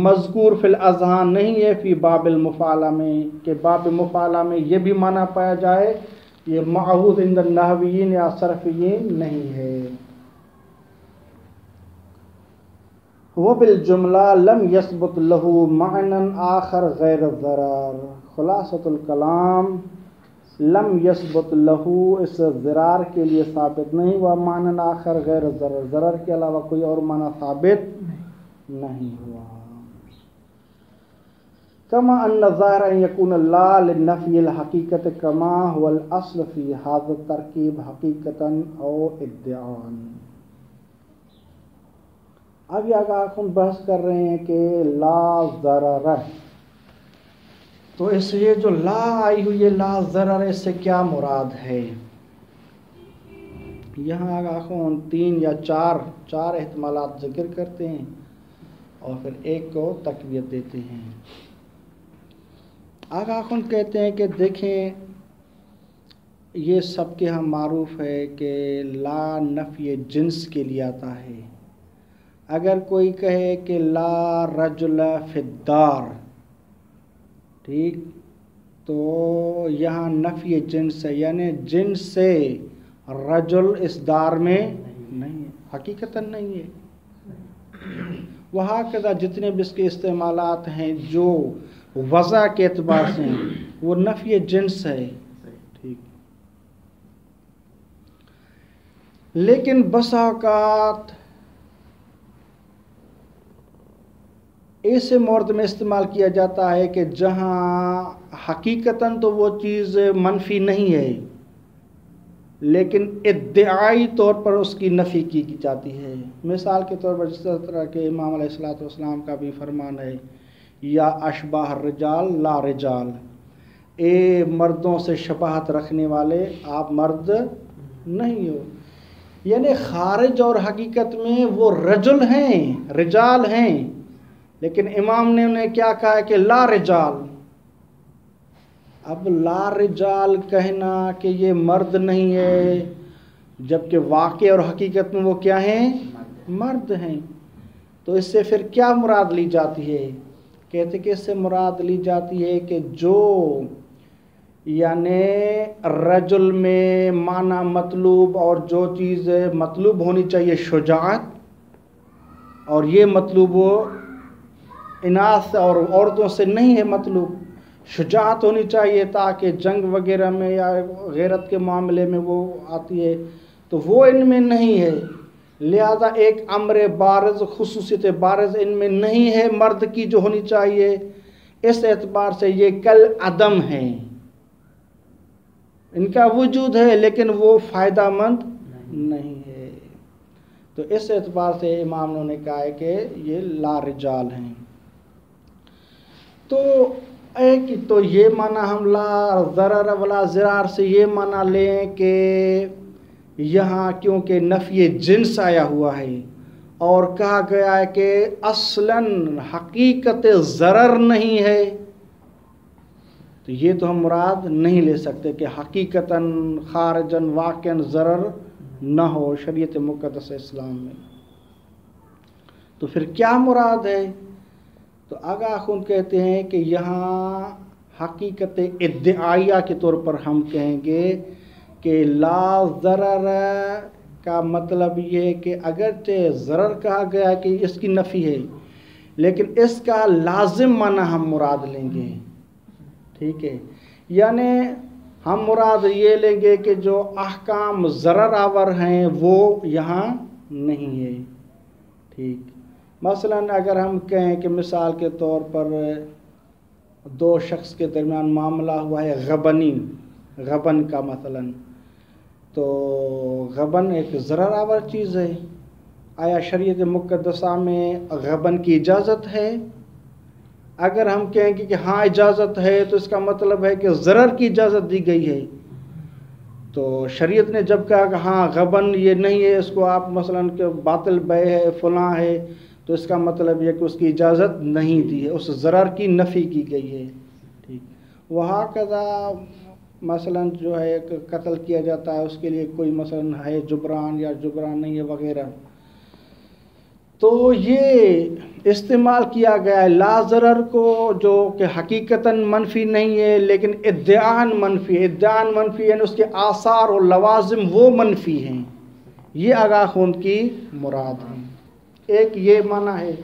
مذکور فی الاذہان نہیں ہے فی باب المفاعلہ میں، کہ باب مفاعلہ میں یہ بھی معنی پایا جائے، یہ معہود عند النحویین یا صرفیین نہیں ہے۔ وبالجملہ لم یثبت لہ معنی آخر غیر الضرر، خلاصۃ الکلام لم یثبت لہ اس ضرار کے لیے ثابت نہیں ہوا، معنی آخر غیر الضرر، ضرر کے علاوہ کوئی اور معنی ثابت نہیں ہوا۔ کما ان الظاہر ان یکون لا للنفی الحقیقت کما هو الاصل فی هذا الترکیب حقیقتا او ادعاء۔ اب یہ ہم بحث کر رہے ہیں کہ لا ضرر، تو اس سے جو لا آئی ہوئی ہے لا ضرر، اس سے کیا مراد ہے؟ یہاں ہم 3 یا 4 احتمالات ذکر کرتے ہیں اور پھر ایک کو تقویت دیتے ہیں۔ آگاہ خون کہتے ہیں کہ دیکھیں یہ سب کے ہاں معروف ہے کہ لا نفی جنس کے لیے آتا ہے۔ اگر کوئی کہے کہ لا رجل فی الدار، ٹھیک، تو یہاں نفی جنس ہے، یعنی جنس سے رجل اس دار میں نہیں ہے، حقیقتاً نہیں ہے۔ وہاں کذا جتنے بھی اس کے استعمالات ہیں جو وضع کے اعتبار سے ہیں وہ نفی جنس ہے، ٹھیک، لیکن بسا اوقات ایسے مورد میں استعمال کیا جاتا ہے کہ جہاں حقیقتاً تو وہ چیز منفی نہیں ہے لیکن ادعائی طور پر اس کی نفی کی جاتی ہے۔ مثال کے طور پر جس طرح کہ امام علیہ السلام کا بھی فرمان ہے، یا اشباہ الرجال لا رجال، اے مردوں سے شباہت رکھنے والے آپ مرد نہیں ہو، یعنی خارج اور حقیقت میں وہ رجل ہیں، رجال ہیں، لیکن امام نے انہیں کیا کہا کہ لا رجال۔ اب لا رجال کہنا کہ یہ مرد نہیں ہے، جبکہ واقع اور حقیقت میں وہ کیا ہیں؟ مرد ہیں، تو اس سے پھر کیا مراد لی جاتی ہے؟ کہتے کہ اس سے مراد لی جاتی ہے کہ جو یعنی رجل میں معنی مطلوب اور جو چیز مطلوب ہونی چاہیے شجاعت، اور یہ مطلوب اناث اور عورتوں سے نہیں ہے، مطلوب شجاعت ہونی چاہیے تاکہ جنگ وغیرہ میں یا غیرت کے معاملے میں وہ آتی ہے، تو وہ ان میں نہیں ہے، لہذا ایک امر بارز خصوصیت بارز ان میں نہیں ہے مرد کی جو ہونی چاہیے، اس اعتبار سے یہ کل عدم ہیں، ان کا وجود ہے لیکن وہ فائدہ مند نہیں ہے، تو اس اعتبار سے امام نے کہا ہے کہ یہ لا رجال ہیں۔ تو ایک تو یہ معنی ہم لا ضرر ولا ضرار سے یہ معنی لیں کہ یہاں کیونکہ نفی جنس آیا ہوا ہے اور کہا گیا ہے کہ اصلاً حقیقت ضرر نہیں ہے، تو یہ تو ہم مراد نہیں لے سکتے کہ حقیقتاً خارجاً واقعاً ضرر نہ ہو شریعت مقدس اسلام میں، تو پھر کیا مراد ہے؟ تو آگاہ خون کہتے ہیں کہ یہاں حقیقت ادعائیہ کے طور پر ہم کہیں گے کہ لا ضرر کا مطلب یہ ہے کہ اگرچہ ضرر کہا گیا ہے کہ اس کی نفی ہے، لیکن اس کا لازم معنی ہم مراد لیں گے، ٹھیک ہے، یعنی ہم مراد یہ لیں گے کہ جو احکام ضرر آور ہیں وہ یہاں نہیں ہے. ٹھیک. مثلا اگر ہم کہیں کہ مثال کے طور پر دو شخص کے درمیان معاملہ ہوا ہے غبن کا مثلا، تو غبن ایک ضرر آور چیز ہے. آیا شریعت مقدسہ میں غبن کی اجازت ہے؟ اگر ہم کہیں کہ ہاں اجازت ہے تو اس کا مطلب ہے کہ ضرر کی اجازت دی گئی ہے. تو شریعت نے جب کہا کہ ہاں غبن یہ نہیں ہے، اس کو آپ مثلا کہ باطل بیع ہے فلاں ہے، تو اس کا مطلب یہ کہ اس کی اجازت نہیں دی ہے، اس ضرر کی نفی کی گئی ہے. ٹھیک. وہاں کذا مثلا جو ہے ایک قتل کیا جاتا ہے، اس کے لیے کوئی مثلا ہے جبران یا جبران نہیں ہے وغیرہ، تو یہ استعمال کیا گیا ہے لا ضرر کو، جو کہ حقیقتاً منفی نہیں ہے لیکن ادعاً منفی یعنی اس کے آثار و لوازم وہ منفی ہیں. یہ آغا خوند کی مراد ہے. ایک یہ معنی ہے.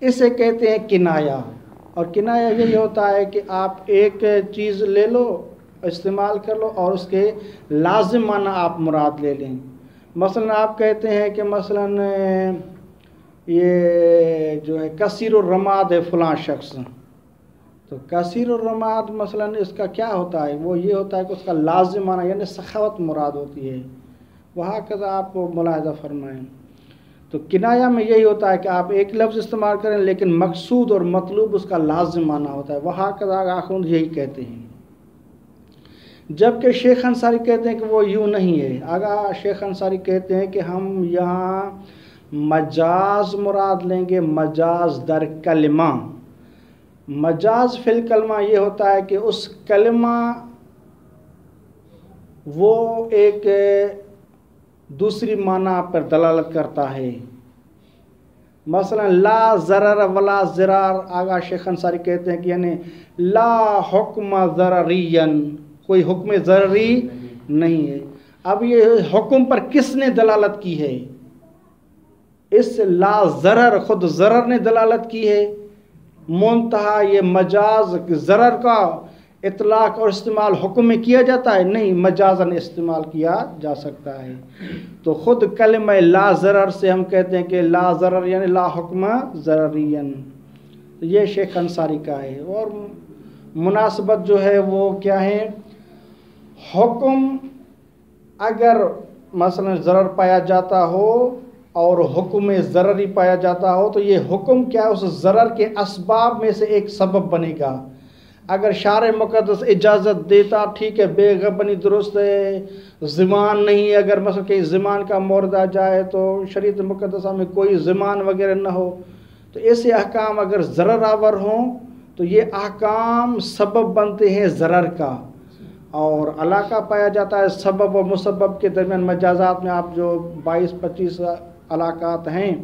اسے کہتے ہیں کنایا. اور کنایا یہی ہوتا ہے کہ آپ ایک چیز لے لو، استعمال کر لو، اور اس کے لازم معنی آپ مراد لے لیں. مثلا آپ کہتے ہیں کہ مثلا یہ جو ہے کثیر الرماد ہے فلاں شخص، تو کثیر الرماد مثلا اس کا کیا ہوتا ہے؟ وہ یہ ہوتا ہے کہ اس کا لازم معنی یعنی سخاوت مراد ہوتی ہے. وہاں کذا آپ کو ملاحظہ فرمائیں. تو کنایا میں یہی ہوتا ہے کہ آپ ایک لفظ استعمال کریں لیکن مقصود اور مطلوب اس کا لازم معنی ہوتا ہے. وہاں کذا آخوند یہی کہتے ہیں. جبکہ شیخ انصاری کہتے ہیں کہ وہ یوں نہیں ہے. آگاہ شیخ انصاری کہتے ہیں کہ ہم یہاں مجاز مراد لیں گے، مجاز در کلمہ. مجاز فی الکلمہ یہ ہوتا ہے کہ اس کلمہ وہ ایک دوسری معنی پر دلالت کرتا ہے. مثلا لا ضرر ولا ضرار، آگاہ شیخ انصاری کہتے ہیں کہ یعنی لا حکم ضررین، کوئی حکم ضرری نہیں ہے. اب یہ حکم پر کس نے دلالت کی ہے؟ اس لا ضرر خود ضرر نے دلالت کی ہے. منتہا یہ مجاز ضرر کا اطلاق اور استعمال حکم میں کیا جاتا ہے؟ نہیں، مجازن استعمال کیا جا سکتا ہے. تو خود کلمہ لا ضرر سے ہم کہتے ہیں کہ لا ضرر یعنی لا حکم ضررین. یہ شیخ انصاری کا ہے. اور مناسبت جو ہے وہ کیا ہے؟ حکم اگر مثلا ضرر پایا جاتا ہو اور حکم ضرری پایا جاتا ہو تو یہ حکم کیا اس ضرر کے اسباب میں سے ایک سبب بنے گا. اگر شارع مقدس اجازت دیتا ٹھیک ہے، بے غبنی درست ہے، زمان نہیں، اگر مثلا کہ زمان کا مورد آ جائے تو شریعت مقدسہ میں کوئی زمان وغیرہ نہ ہو، تو ایسے احکام اگر ضرر آور ہوں تو یہ احکام سبب بنتے ہیں ضرر کا. اور علاقہ پایا جاتا ہے سبب و مسبب کے درمیان. مجازات میں آپ جو 22-25 علاقات ہیں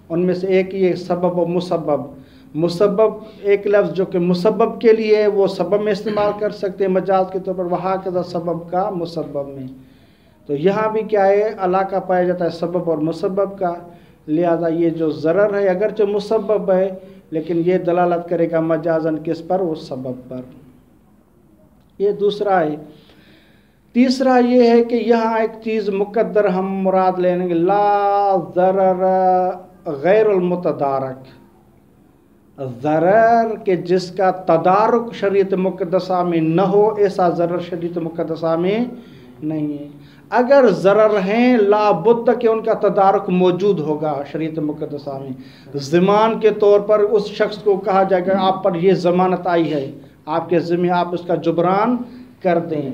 ان میں سے ایک یہ سبب و مسبب. مسبب ایک لفظ جو کہ مسبب کے لیے ہے وہ سبب میں استعمال کر سکتے ہیں مجاز کے طور پر، وہاں کذا سبب کا مسبب میں. تو یہاں بھی کیا ہے؟ علاقہ پایا جاتا ہے سبب اور مسبب کا. لہذا یہ جو ضرر ہے اگرچہ مسبب ہے لیکن یہ دلالت کرے گا مجازن کس پر؟ وہ سبب پر. یہ دوسرا ہے. تیسرا یہ ہے کہ یہاں ایک چیز مقدر ہم مراد لیں گے، لا ضرر غیر المتدارک. ضرر کے جس کا تدارک شریعت مقدسہ میں نہ ہو، ایسا ضرر شریعت مقدسہ میں نہیں ہے. اگر ضرر ہیں لا بد کہ ان کا تدارک موجود ہوگا شریعت مقدسہ میں. ضمان کے طور پر اس شخص کو کہا جائے گا آپ پر یہ ضمانت آئی ہے، آپ کے ذمہ آپ اس کا جبران کر دیں.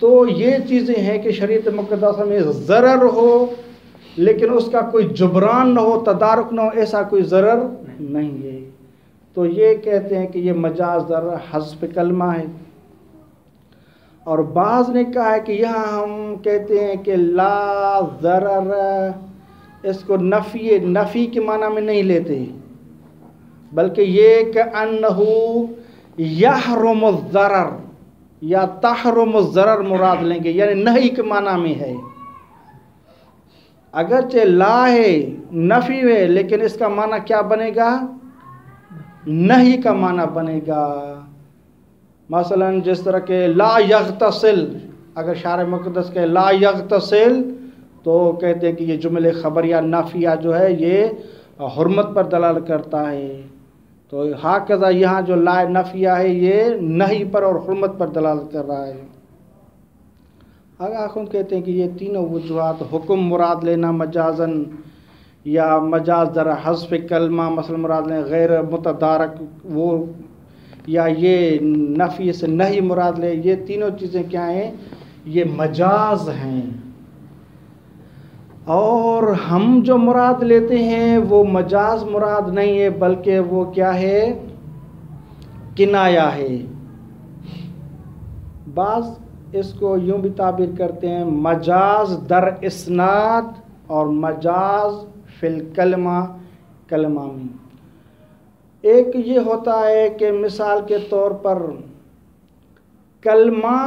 تو یہ چیزیں ہیں کہ شریعت مقدسہ میں ضرر ہو لیکن اس کا کوئی جبران نہ ہو، تدارک نہ ہو، ایسا کوئی ضرر نہیں ہے. تو یہ کہتے ہیں کہ یہ مجاز ضرر حذف کلمہ ہے. اور بعض نے کہا ہے کہ یہاں ہم کہتے ہیں کہ لا ضرر، اس کو نفی کے معنی میں نہیں لیتے بلکہ یہ کہ انہو یحرم الضرر یا تحرم الضرر مراد لیں گے، یعنی نہی کے معنی میں ہے. اگرچہ لا ہے نفی ہے لیکن اس کا معنی کیا بنے گا؟ نہیں کا معنی بنے گا. مثلا جس طرح کہ لا یغتسل، اگر شارع مقدس کہ لا یغتسل تو کہتے ہیں کہ یہ جملے خبریہ نافیہ جو ہے یہ حرمت پر دلالت کرتا ہے. تو ہاکذا یہاں جو لا نفیہ ہے یہ نہی پر اور حرمت پر دلالت کر رہا ہے. آگاہ خود کہتے ہیں کہ یہ تینوں وجوہات، حکم مراد لینا مجازن یا مجاز در حذف کلمہ مثلا مراد لیں غیر متدارک وہ، یا یہ نفی سے نہی مراد لے، یہ تینوں چیزیں کیا ہیں؟ یہ مجاز ہیں. اور ہم جو مراد لیتے ہیں وہ مجاز مراد نہیں ہے بلکہ وہ کیا ہے؟ کنایہ ہے. بعض اس کو یوں بھی تعبیر کرتے ہیں مجاز در اسناد اور مجاز فی الکلمہ کلمہ میں. ایک یہ ہوتا ہے کہ مثال کے طور پر کلمہ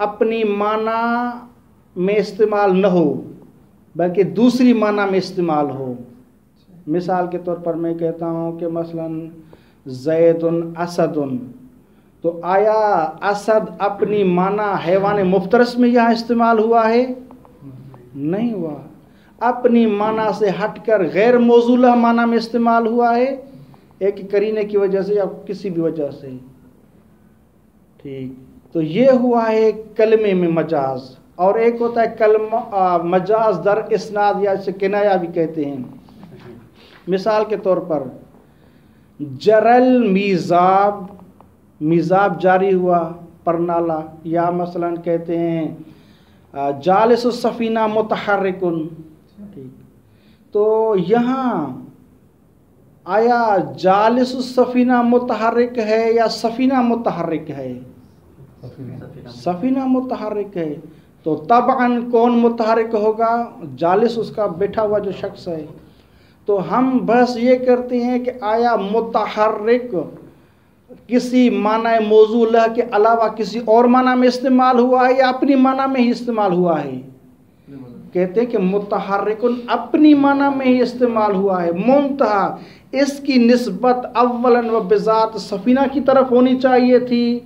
اپنی معنی میں استعمال نہ ہو بلکہ دوسری معنی میں استعمال ہو. مثال کے طور پر میں کہتا ہوں کہ مثلا زید اسد، تو آیا اسد اپنی معنی حیوان مفترس میں یہاں استعمال ہوا ہے؟ نہیں ہوا. اپنی معنی سے ہٹ کر غیر موصولہ معنی میں استعمال ہوا ہے، ایک قرینے کی وجہ سے یا کسی بھی وجہ سے. ٹھیک، تو یہ ہوا ہے کلمے میں مجاز. اور ایک ہوتا ہے کلمہ مجاز در اسناد یا اسے کنایہ بھی کہتے ہیں. مثال کے طور پر جرل میزاب، میزاب جاری ہوا پرنالہ، یا مثلا کہتے ہیں جالس السفینہ متحرکن. ٹھیک، تو یہاں آیا جالس السفینہ متحرک ہے یا سفینہ متحرک ہے؟ سفینہ متحرک ہے. تو طبعاً کون متحرک ہوگا؟ جالس، اس کا بیٹھا ہوا جو شخص ہے. تو ہم بس یہ کرتے ہیں کہ آیا متحرک کسی معنی موصولہ کے علاوہ کسی اور معنی میں استعمال ہوا ہے یا اپنی معنی میں ہی استعمال ہوا ہے؟ کہتے ہیں کہ متحرکن اپنی معنی میں ہی استعمال ہوا ہے. منتہا اس کی نسبت اولاً و بذات سفینہ کی طرف ہونی چاہیے تھی،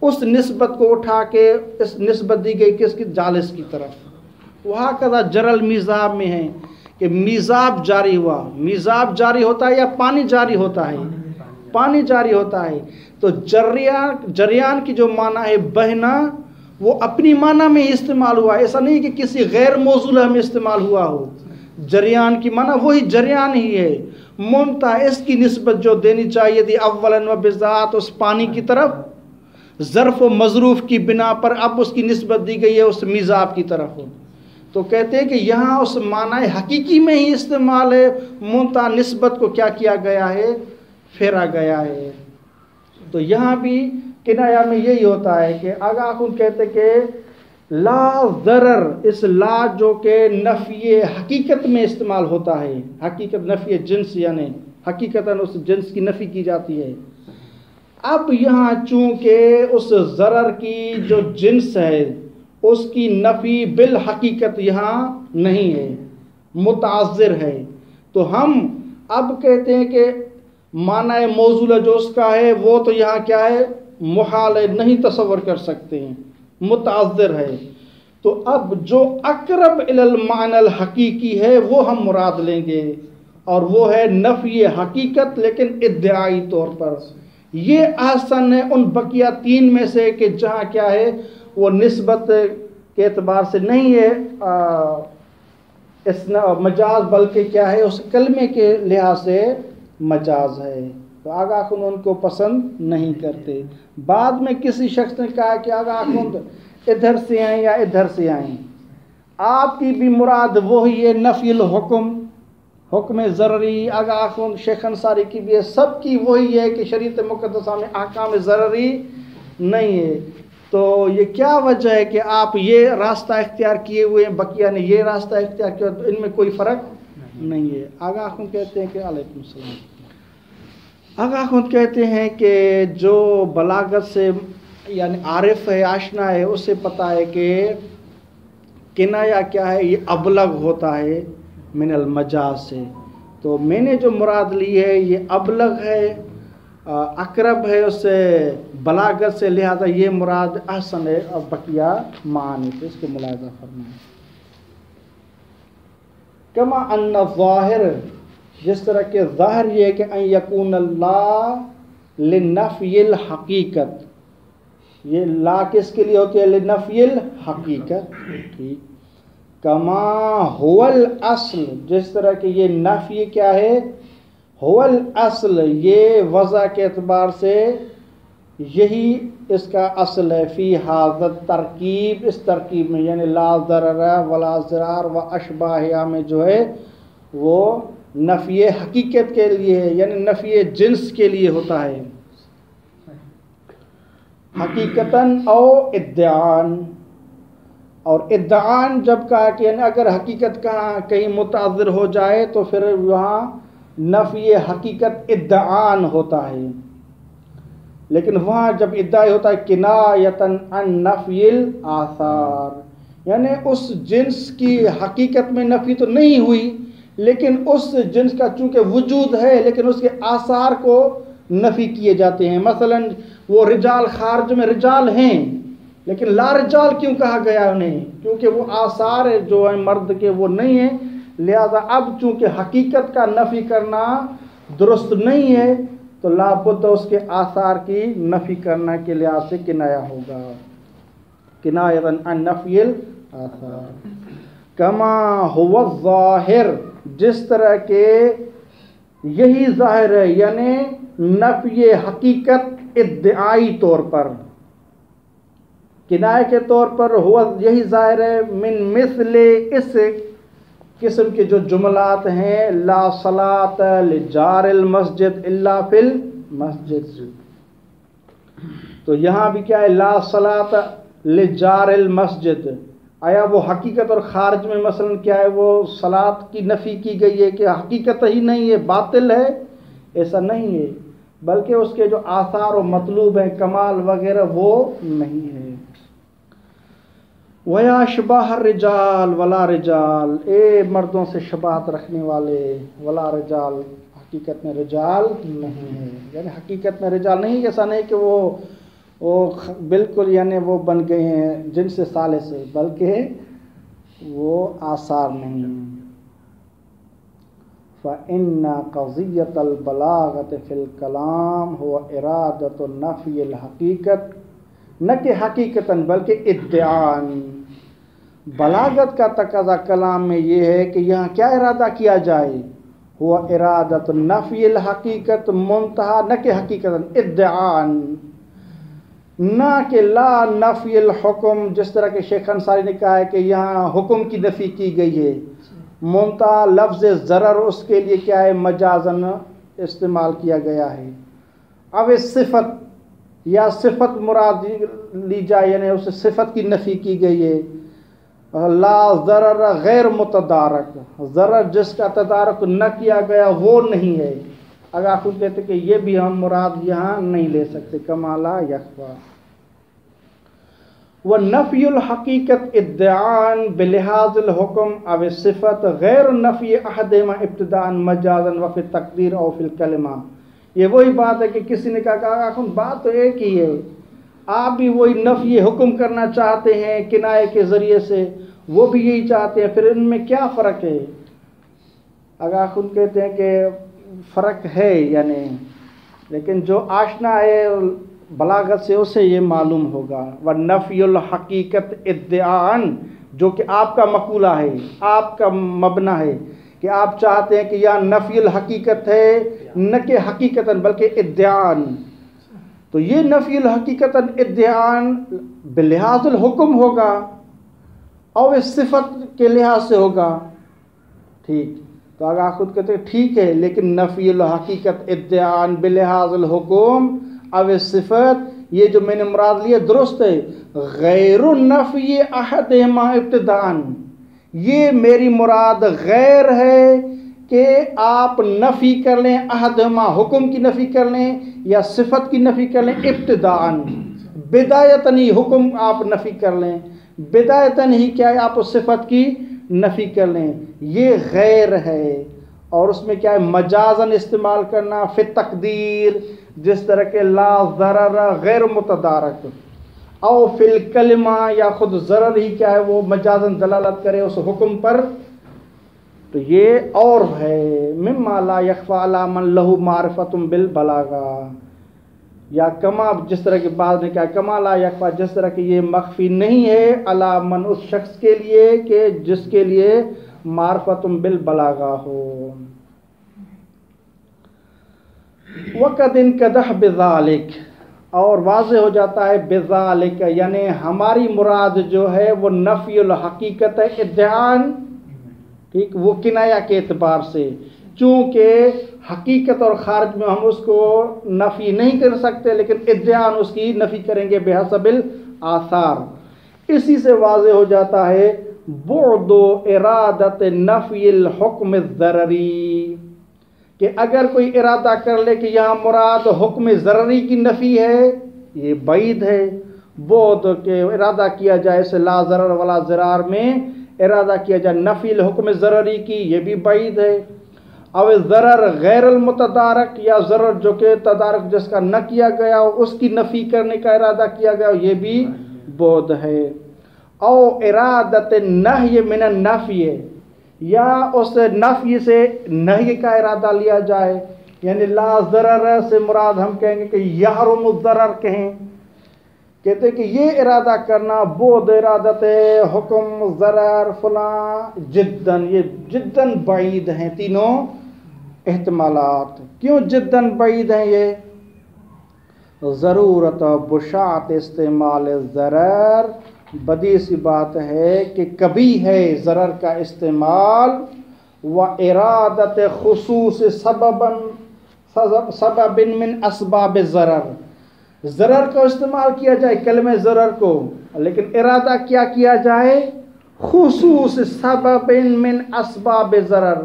اس نسبت کو اٹھا کے اس نسبت دی گئی کس کی؟ جالس کی طرف. وہاں کذا جرل میزاب میں ہے کہ میزاب جاری ہوا. میزاب جاری ہوتا ہے یا پانی جاری ہوتا ہے؟ پانی جاری ہوتا ہے. تو جریان کی جو معنی ہے بہنا، وہ اپنی معنی میں ہی استعمال ہوا ہے، ایسا نہیں کہ کسی غیر موصولہ میں استعمال ہوا ہو. جریان کی معنی وہی جریان ہی ہے. منتہا اس کی نسبت جو دینی چاہیے تھی اولاً و بذات اس پانی کی طرف، ظرف و مظروف کی بنا پر اب اس کی نسبت دی گئی ہے اس میزاب کی طرف. تو کہتے ہیں کہ یہاں اس معنی حقیقی میں ہی استعمال ہے، منتہا نسبت کو کیا کیا گیا ہے؟ پھیرا گیا ہے. تو یہاں بھی کنایہ میں یہی ہوتا ہے کہ آگاہ خود کہتے کہ لا ضرر، اس لا جو کہ نفی حقیقت میں استعمال ہوتا ہے، حقیقت نفی جنس یعنی حقیقتاً اس جنس کی نفی کی جاتی ہے. اب یہاں چونکہ اس ضرر کی جو جنس ہے اس کی نفی بالحقیقت یہاں نہیں ہے، متعذر ہے. تو ہم اب کہتے ہیں کہ معنی موصولہ جو اس کا ہے وہ تو یہاں کیا ہے؟ محال ہے، نہیں تصور کر سکتے ہیں، متعذر ہے. تو اب جو اقرب الی المعنی الحقیقی ہے وہ ہم مراد لیں گے، اور وہ ہے نفی حقیقت لیکن ادعائی طور پر. یہ احسن ہے ان بقیہ تین میں سے کہ جہاں کیا ہے وہ نسبت کے اعتبار سے نہیں ہے مجاز، بلکہ کیا ہے اس کلمے کے لحاظ سے مجاز ہے. تو آگاہ خون ان کو پسند نہیں کرتے. بعد میں کسی شخص نے کہا کہ آگاہ خون ادھر سے آئیں یا ادھر سے آئیں، آپ کی بھی مراد وہی ہے نفی الحکم، حکم ضرری. آگاہ خون شیخ انصاری کی بھی ہے، سب کی وہی ہے کہ شریعت مقدسہ میں احکام ضرری نہیں ہے. تو یہ کیا وجہ ہے کہ آپ یہ راستہ اختیار کیے ہوئے ہیں، بقیہ نے یہ راستہ اختیار کیا، تو ان میں کوئی فرق نہیں ہے. آگاہ خون کہتے ہیں کہ علیکم السلام، آگاہ خود کہتے ہیں کہ جو بلاغت سے یعنی عارف ہے، آشنا ہے، اسے پتہ ہے کہ کنایہ کیا ہے، یہ ابلغ ہوتا ہے من المجاز سے. تو میں نے جو مراد لی ہے یہ ابلغ ہے اقرب ہے اس سے بلاغت سے، لہذا یہ مراد احسن ہے، اور بقیہ معنی تو اس کو ملاحظہ فرمائیں۔ کما ان ظاہر، جس طرح کہ ظاہر یہ ہے کہ ان یکون اللہ لنفی الحقیقت، یہ لا کس کے لیے ہوتی ہے؟ لنفی الحقیقت، ٹھیک۔ کما هو الاصل، جس طرح کہ یہ نفی کیا ہے؟ هو الاصل، یہ وضع کے اعتبار سے یہی اس کا اصل ہے، فی ھذا ترکیب، اس ترکیب میں، یعنی لا ضرر ولا ضرار و اشباہیا میں جو ہے وہ نفی حقیقت کے لیے ہے، یعنی نفی جنس کے لیے ہوتا ہے، حقیقتاً او ادعان۔ اور ادعان جب کہا کہ یعنی اگر حقیقت کہیں متعذر ہو جائے تو پھر وہاں نفی حقیقت ادعان ہوتا ہے، لیکن وہاں جب ادعائی ہوتا ہے کنایتاً عن نفی الآثار، یعنی اس جنس کی حقیقت میں نفی تو نہیں ہوئی، لیکن اس جنس کا چونکہ وجود ہے لیکن اس کے آثار کو نفی کیے جاتے ہیں۔ مثلا وہ رجال خارج میں رجال ہیں، لیکن لا رجال کیوں کہا گیا انہیں؟ کیونکہ وہ آثار جو ہیں مرد کے وہ نہیں ہیں، لہذا اب چونکہ حقیقت کا نفی کرنا درست نہیں ہے تو لا بد اس کے آثار کی نفی کرنا کے لحاظ سے کنایا ہوگا، کنایۃ عن نفی الآثار۔ کما هو الظاہر، جس طرح کہ یہی ظاہر ہے، یعنی نفی حقیقت ادعائی طور پر، کنایہ کے طور پر ہوا یہی ظاہر ہے، من مثل اس قسم کے جو جملات ہیں، لا صلاۃ لجار المسجد الا فی المسجد، تو یہاں بھی کیا ہے؟ لا صلاۃ لجار المسجد، آیا وہ حقیقت اور خارج میں مثلا کیا ہے؟ وہ صلاۃ کی نفی کی گئی ہے کہ حقیقت ہی نہیں ہے، باطل ہے؟ ایسا نہیں ہے، بلکہ اس کے جو آثار و مطلوب ہیں، کمال وغیرہ، وہ نہیں ہے۔ وَيَا شباہ الرجال ولا رجال، اے مردوں سے شباہت رکھنے والے، ولا رجال، حقیقت میں رجال نہیں ہے، یعنی حقیقت میں رجال نہیں، ایسا نہیں کہ وہ بالکل یعنی وہ بن گئے ہیں جن سے سالے سے، بلکہ وہ آثار نہیں ہیں۔ فَإِنَّ قَضِيَّةَ الْبَلَاغَةِ فِي الْكَلَامِ هُوَ إِرَادَةُ نَفْيِ الْحَقِيقَةِ، نہ کہ حقیقتاً بلکہ ادعان۔ بلاغت کا تقاضا کلام میں یہ ہے کہ یہاں کیا ارادہ کیا جائے؟ ہوا ارادۃ نفی الحقیقت، منتہا، نہ کہ حقیقتاً ادعان، نہ کہ لا نفی الحکم، جس طرح کہ شیخ انصاری نے کہا ہے کہ یہاں حکم کی نفی کی گئی ہے، منتہا لفظ ضرر اس کے لیے کیا ہے؟ مجازن استعمال کیا گیا ہے۔ اب اس صفت یا صفت مراد لی جائے، یعنی اس صفت کی نفی کی گئی ہے، لا ضرر غیر متدارک، ضرر جس کا تدارک نہ کیا گیا وہ نہیں ہے، اگر آپ خود کہتے کہ یہ بھی ہم مراد یہاں نہیں لے سکتے، کما لا یخفا۔ وَنَفْيُ الْحَقِيقَةِ ادعان بلحاظ الحکم او صفت غیر نفی احدہما ابتداء مجازا وفی التقدیر او فی الکلمہ۔ یہ وہی بات ہے کہ کسی نے کہا کہ بات تو ایک ہی ہے، آپ بھی وہی نفی حکم کرنا چاہتے ہیں کنایے کے ذریعے سے، وہ بھی یہی چاہتے ہیں، پھر ان میں کیا فرق ہے؟ اگر آپ خود کہتے ہیں کہ فرق ہے یعنی، لیکن جو آشنا ہے بلاغت سے اسے یہ معلوم ہوگا۔ وَنَفْيُ الْحَقِيقَةِ ادعان، جو کہ آپ کا مقولہ ہے، آپ کا مبنی ہے کہ آپ چاہتے ہیں کہ یہاں نفی الحقیقت ہے، نہ کہ حقیقتاً بلکہ ادعان، تو یہ نفی الحقیقتاً ادعان بلحاظ الحکم ہوگا اور اس صفت کے لحاظ سے ہوگا، ٹھیک؟ تو اگر آپ خود کہتے ہیں ٹھیک ہے، لیکن نفی الحقیقت ادعان بلحاظ الحکم اب اس صفت، یہ جو میں نے مراد لیا درست ہے، غیر النفی احدہما ابتداءً، یہ میری مراد غیر ہے کہ آپ نفی کر لیں احدہما، حکم کی نفی کر لیں یا صفت کی نفی کر لیں، ابتداءً، بدایتاً ہی حکم آپ نفی کر لیں، بدایتاً ہی کیا ہے آپ اس صفت کی نفی کر لیں، یہ غیر ہے۔ اور اس میں کیا ہے؟ مجازن استعمال کرنا، فی تقدیر، جس طرح کہ لا ضرر غیر متدارک، او فی الکلمہ، یا خود ضرر ہی کیا ہے وہ مجازن دلالت کرے اس حکم پر، تو یہ اور ہے مما لا یخفی علی من لہ معرفۃ بالبلاغہ، یا کما جس طرح کی بات نے کہا کما لا یخفی، جس طرح کہ یہ مخفی نہیں ہے علی من اس شخص کے لیے کہ جس کے لیے معرفۃ بالبلاغہ ہو۔ وقد انقدح بذالک، اور واضح ہو جاتا ہے بذالک، یعنی ہماری مراد جو ہے وہ نفی الحقیقت ادعان، ٹھیک، وہ کنایا کے اعتبار سے، چونکہ حقیقت اور خارج میں ہم اس کو نفی نہیں کر سکتے، لیکن ادعان اس کی نفی کریں گے بحسب الاثار۔ اسی سے واضح ہو جاتا ہے بعد ارادت نفی الحکم الضرری، کہ اگر کوئی ارادہ کر لے کہ یہاں مراد حکم ضرری کی نفی ہے، یہ بعید ہے۔ بعد کہ ارادہ کیا جائے اسے لا ضرر ولا ضرار میں ارادہ کیا جائے نفی الحکم ضرری کی، یہ بھی بعید ہے۔ او ضرر غیر المتدارک، یا ضرر جو کہ تدارک جس کا نہ کیا گیا ہو اس کی نفی کرنے کا ارادہ کیا گیا ہو، یہ بھی بعد ہے۔ او ارادت النہی من النفی، یا اس نفی سے نہی کا ارادہ لیا جائے، یعنی لا ضرر سے مراد ہم کہیں گے کہ یحرم الضرر کہیں، کہتے ہیں کہ یہ ارادہ کرنا بعد ارادت حکم ضرر فلاں جداً، یہ جداً بعید ہیں تینوں احتمالات۔ کیوں جداً بعید ہیں یہ؟ ضرورت بشاعت استعمال ضرر، بدی سی بات ہے کہ کبھی ہے ضرر کا استعمال، و ارادت خصوص سبب من اسباب ضرر، ضرر کو استعمال کیا جائے کلمہ ضرر کو، لیکن ارادہ کیا جائے خصوص سبب من اسباب ضرر،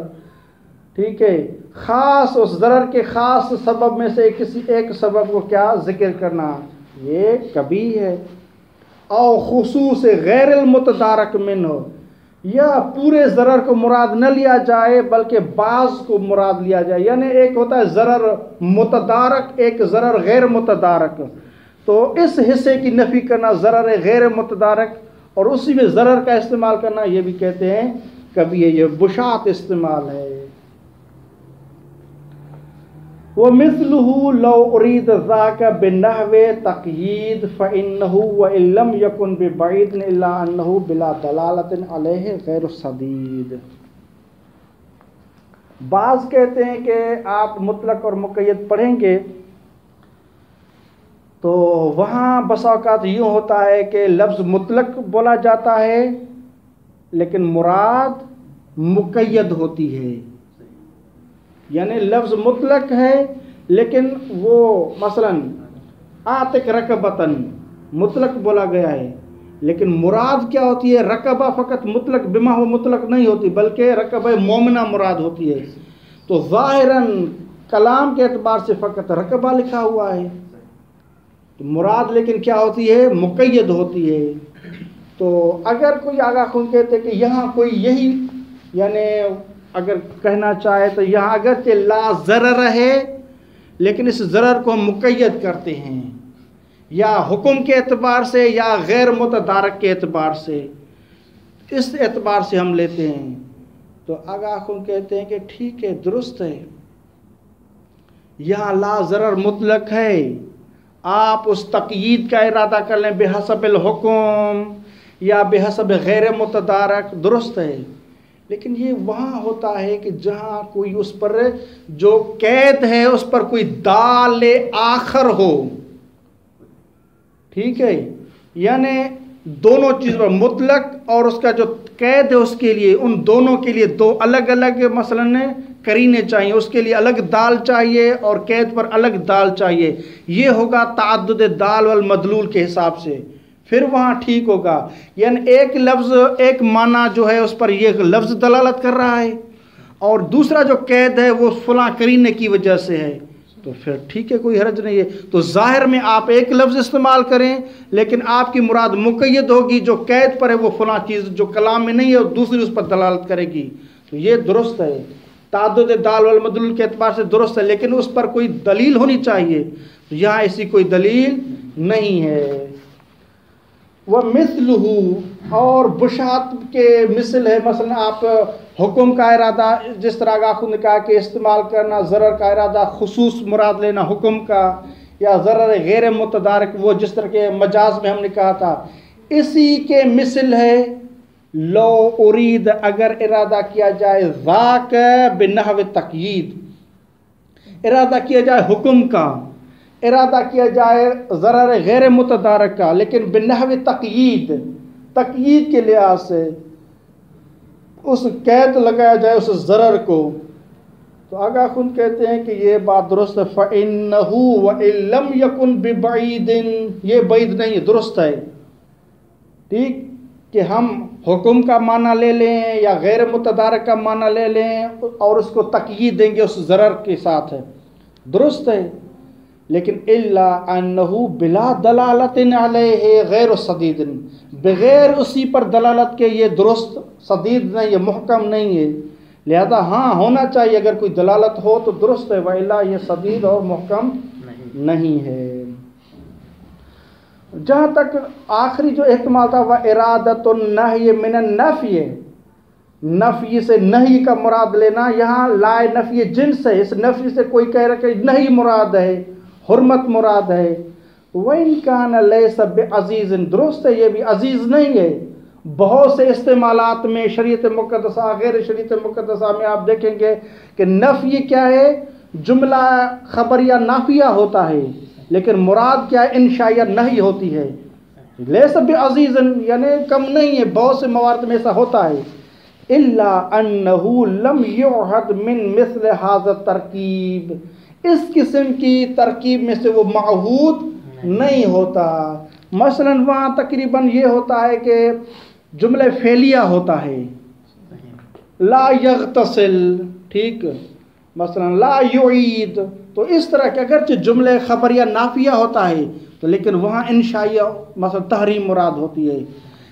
ٹھیک ہے، خاص اس ضرر کے خاص سبب میں سے کسی ایک سبب کو کیا ذکر کرنا، یہ کبھی ہے۔ او خصوص غیر المتدارک منہ، یا پورے ضرر کو مراد نہ لیا جائے بلکہ بعض کو مراد لیا جائے، یعنی ایک ہوتا ہے ضرر متدارک، ایک ضرر غیر متدارک، تو اس حصے کی نفی کرنا ضرر غیر متدارک اور اسی میں ضرر کا استعمال کرنا، یہ بھی کہتے ہیں کبھی یہ بشاعت استعمال ہے۔ وَمِثْلُهُ لَوْ أُرِيدَ ذَاكَ بِالنَّحْوِ تَقْيِيدٍ فَإِنَّهُ وَإِن لَّمْ يَكُن بِبَعِيدٍ إِلَّا أَنَّهُ بِلَا دَلَالَةٍ عَلَيْهِ غَيْرُ صَدِيدٍ۔ بعض کہتے ہیں کہ آپ مطلق اور مقید پڑھیں گے تو وہاں بسا اوقات یوں ہوتا ہے کہ لفظ مطلق بولا جاتا ہے لیکن مراد مقید ہوتی ہے، یعنی لفظ مطلق ہے لیکن وہ مثلا آتک رکبتن مطلق بولا گیا ہے، لیکن مراد کیا ہوتی ہے؟ رکبہ فقط مطلق بما ہو مطلق نہیں ہوتی بلکہ رکبہ مومنہ مراد ہوتی ہے، تو ظاہراً کلام کے اعتبار سے فقط رکبہ لکھا ہوا ہے، تو مراد لیکن کیا ہوتی ہے؟ مقید ہوتی ہے۔ تو اگر کوئی آگاہ خون کہتے کہ یہاں کوئی یہی، یعنی اگر کہنا چاہے تو یہاں اگرچہ لا ضرر ہے لیکن اس ضرر کو ہم مقید کرتے ہیں یا حکم کے اعتبار سے یا غیر متدارک کے اعتبار سے، اس اعتبار سے ہم لیتے ہیں، تو آگاہ خون کہتے ہیں کہ ٹھیک ہے، درست ہے، یہاں لا ضرر مطلق ہے، آپ اس تقیید کا ارادہ کر لیں بحسب الحکم یا بحسب غیر متدارک، درست ہے، لیکن یہ وہاں ہوتا ہے کہ جہاں کوئی اس پر جو قید ہے اس پر کوئی دال آخر ہو، ٹھیک ہے، یعنی دونوں چیزوں مطلق اور اس کا جو قید ہے اس کے لیے، ان دونوں کے لیے دو الگ الگ مثلاً کرینے چاہیے، اس کے لیے الگ دال چاہیے اور قید پر الگ دال چاہیے، یہ ہوگا تعدد دال والمدلول کے حساب سے، پھر وہاں ٹھیک ہوگا، یعنی ایک لفظ ایک معنی جو ہے اس پر یہ لفظ دلالت کر رہا ہے اور دوسرا جو قید ہے وہ فلاں کرینے کی وجہ سے ہے، تو پھر ٹھیک ہے، کوئی حرج نہیں ہے، تو ظاہر میں آپ ایک لفظ استعمال کریں لیکن آپ کی مراد مقید ہوگی، جو قید پر ہے وہ فلاں چیز جو کلام میں نہیں ہے اور دوسری اس پر دلالت کرے گی، تو یہ درست ہے۔ تعدد دال والمدلول کے اعتبار سے درست ہے، لیکن اس پر کوئی دلیل ہونی چاہیے، یہاں ایسی کوئی دلیل نہیں ہے۔ وَمِثْلُهُ اور بشات کے مثل ہے، مثلا آپ حکم کا ارادہ جس طرح آخر نے کہا کہ استعمال کرنا، ضرر کا ارادہ خصوص مراد لینا حکم کا، یا ضرر غیر متدارک وہ جس طرح کے مجاز میں ہم نے کہا تھا، اسی کے مثل ہے لو ارید اگر ارادہ کیا جائے ذاک بنحو تقیید، ارادہ کیا جائے حکم کا، ارادہ کیا جائے ضرر غیر متدارک کا، لیکن بنحو تقیید، تقیید کے لحاظ سے اس قید لگایا جائے اس ضرر کو، تو آگاہ خود کہتے ہیں کہ یہ بات درست ہے۔ فَإِنَّهُ وَإِن لَمْ يَكُنْ بِبَعِيدٍ، یہ بعید نہیں ہے، درست ہے، ٹھیک کہ ہم حکم کا معنی لے لیں یا غیر متدارک کا معنی لے لیں اور اس کو تقیید دیں گے اس ضرر کے ساتھ، ہے درست ہے، لیکن الا انه بلا دلالت علیہ غیر صدید، بغیر اسی پر دلالت کے یہ درست صدید نہیں ہے، محکم نہیں ہے، لہذا ہاں ہونا چاہیے اگر کوئی دلالت ہو تو درست ہے، والا یہ صدید اور محکم نہیں ہے۔ جہاں تک آخری جو احتمال تھا وہ ارادت النہی من النفی، نفی سے نہیں کا مراد لینا، یہاں لا نفی جنس ہے، اس نفی سے کوئی کہہ رہا کہ نہیں مراد ہے، حرمت مراد ہے۔ وَإِن كَانَ لَيْسَ بِعَزِيزٍ، درست ہے یہ بھی عزیز نہیں ہے، بہت سے استعمالات میں شریعت مقدسہ غیر شریعت مقدسہ میں آپ دیکھیں گے کہ نفی کیا ہے، جملہ خبریہ نافیہ ہوتا ہے، لیکن مراد کیا ہے، انشائیہ نہیں ہوتی ہے، لیس بعزیزن یعنی کم نہیں ہے، بہت سے موارد میں ایسا ہوتا ہے۔ الا انه لم يعهد من مثل هذا الترکیب، اس قسم کی ترکیب میں سے وہ معہود نہیں ہوتا۔ مثلا وہاں تقریباً یہ ہوتا ہے کہ جملہ فعلیہ ہوتا ہے، لا یغتسل، ٹھیک، مثلا لا یعید، تو اس طرح کے اگرچہ جملہ خبریہ نافیہ ہوتا ہے تو لیکن وہاں انشائیہ مثلا تحریم مراد ہوتی ہے،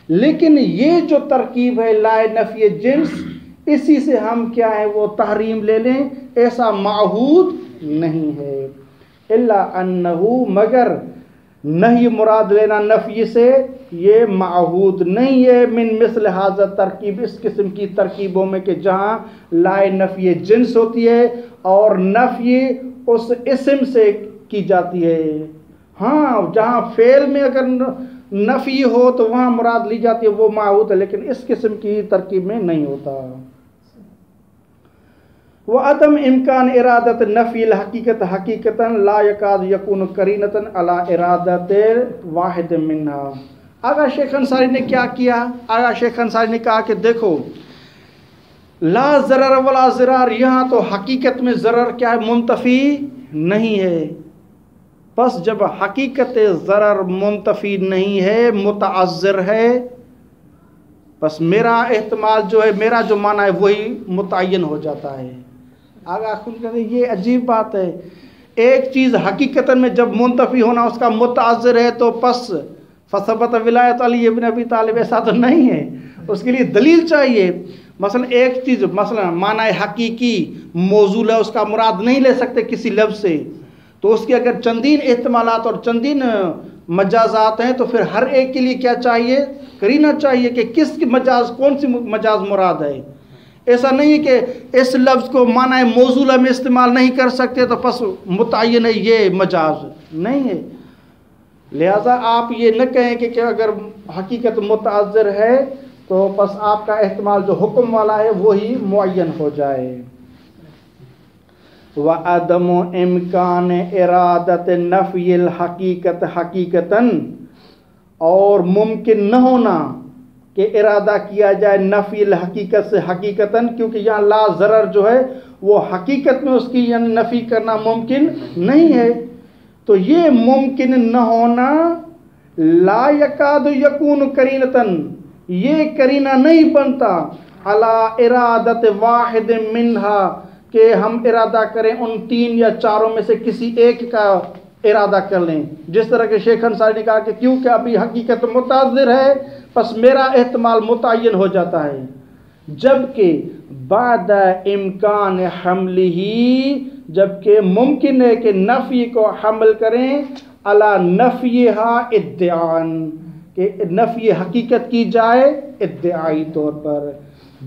لیکن یہ جو ترکیب ہے لا نفی جنس، اسی سے ہم کیا ہے وہ تحریم لے لیں، ایسا معہود نہیں ہے۔ الا انہ مگر نہیں مراد لینا نفی سے یہ معہود نہیں ہے، من مثل ھذا ترکیب، اس قسم کی ترکیبوں میں کہ جہاں لا نفی جنس ہوتی ہے اور نفی اس اسم سے کی جاتی ہے۔ ہاں جہاں فعل میں اگر نفی ہو تو وہاں مراد لی جاتی ہے وہ معہود ہے، لیکن اس قسم کی ترکیب میں نہیں ہوتا۔ وعدم امکان ارادت نفی الحقیقت حقیقتا لا یکاد یکون قرینتا علی ارادت واحد منہا۔ آغا شیخ انصاری نے کیا کیا؟ آغا شیخ انصاری نے کہا کہ دیکھو لا ضرر ولا ضرار، یہاں تو حقیقت میں ضرر کیا ہے، منتفی نہیں ہے، بس جب حقیقت ضرر منتفی نہیں ہے متعذر ہے، بس میرا احتمال جو ہے، میرا جو معنی ہے وہی متعین ہو جاتا ہے۔ آگا خود کہتے ہیں یہ عجیب بات ہے، ایک چیز حقیقت میں جب منتفی ہونا اس کا متعذر ہے تو پس فثبت ولایت علی ابن ابی طالب، ایسا تو نہیں ہے، اس کے لیے دلیل چاہیے۔ مثلا ایک چیز مثلا معنی حقیقی موصول ہے، اس کا مراد نہیں لے سکتے کسی لفظ سے، تو اس کی اگر چندین احتمالات اور چندین مجازات ہیں تو پھر ہر ایک کے لیے کیا چاہیے، قرینہ چاہیے کہ کس کی مجاز، کون سی مجاز مراد ہے۔ ایسا نہیں ہے کہ اس لفظ کو معنی موصولہ میں استعمال نہیں کر سکتے تو پس متعین ہے یہ مجاز، نہیں ہے۔ لہذا آپ یہ نہ کہیں کہ اگر حقیقت متعذر ہے تو پس آپ کا احتمال جو حکم والا ہے وہی معین ہو جائے۔ وعدم امکان ارادت نفی الحقیقت حقیقتاً، اور ممکن نہ ہونا کہ ارادہ کیا جائے نفی الحقیقت سے حقیقتاً، کیونکہ یہاں لا ضرر جو ہے وہ حقیقت میں اس کی یعنی نفی کرنا ممکن نہیں ہے، تو یہ ممکن نہ ہونا لا یکاد یکون قرینتاً، یہ قرینہ نہیں بنتا علی ارادت واحد منہا، کہ ہم ارادہ کریں ان تین یا چاروں میں سے کسی ایک کا ارادہ کر لیں، جس طرح کہ شیخ انصاری نے کہا کہ کیونکہ ابھی حقیقت متعذر ہے پس میرا احتمال متعین ہو جاتا ہے، جبکہ بعد امکان حملہ، جبکہ ممکن ہے کہ نفی کو حمل کریں علی نفیہا ادعاءً، کہ نفی حقیقت کی جائے ادعائی طور پر،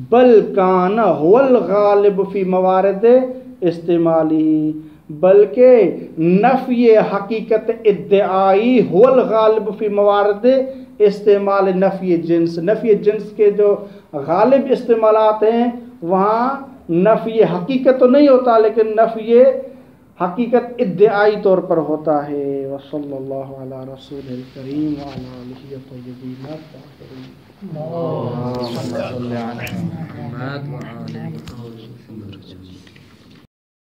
بل کان هو الغالب فی موارد استعمالی، بلکہ نفی حقیقت ادعائی هو الغالب فی موارد استعمال نفی جنس، نفی جنس کے جو غالب استعمالات ہیں وہاں نفی حقیقت تو نہیں ہوتا لیکن نفی حقیقت ادعائی طور پر ہوتا ہے۔ وصلی اللہ علی رسول الکریم وعلی آلہ الطیبین الطاہرین۔ اللهم صل على محمد وعلى آله وصحبه وسلم۔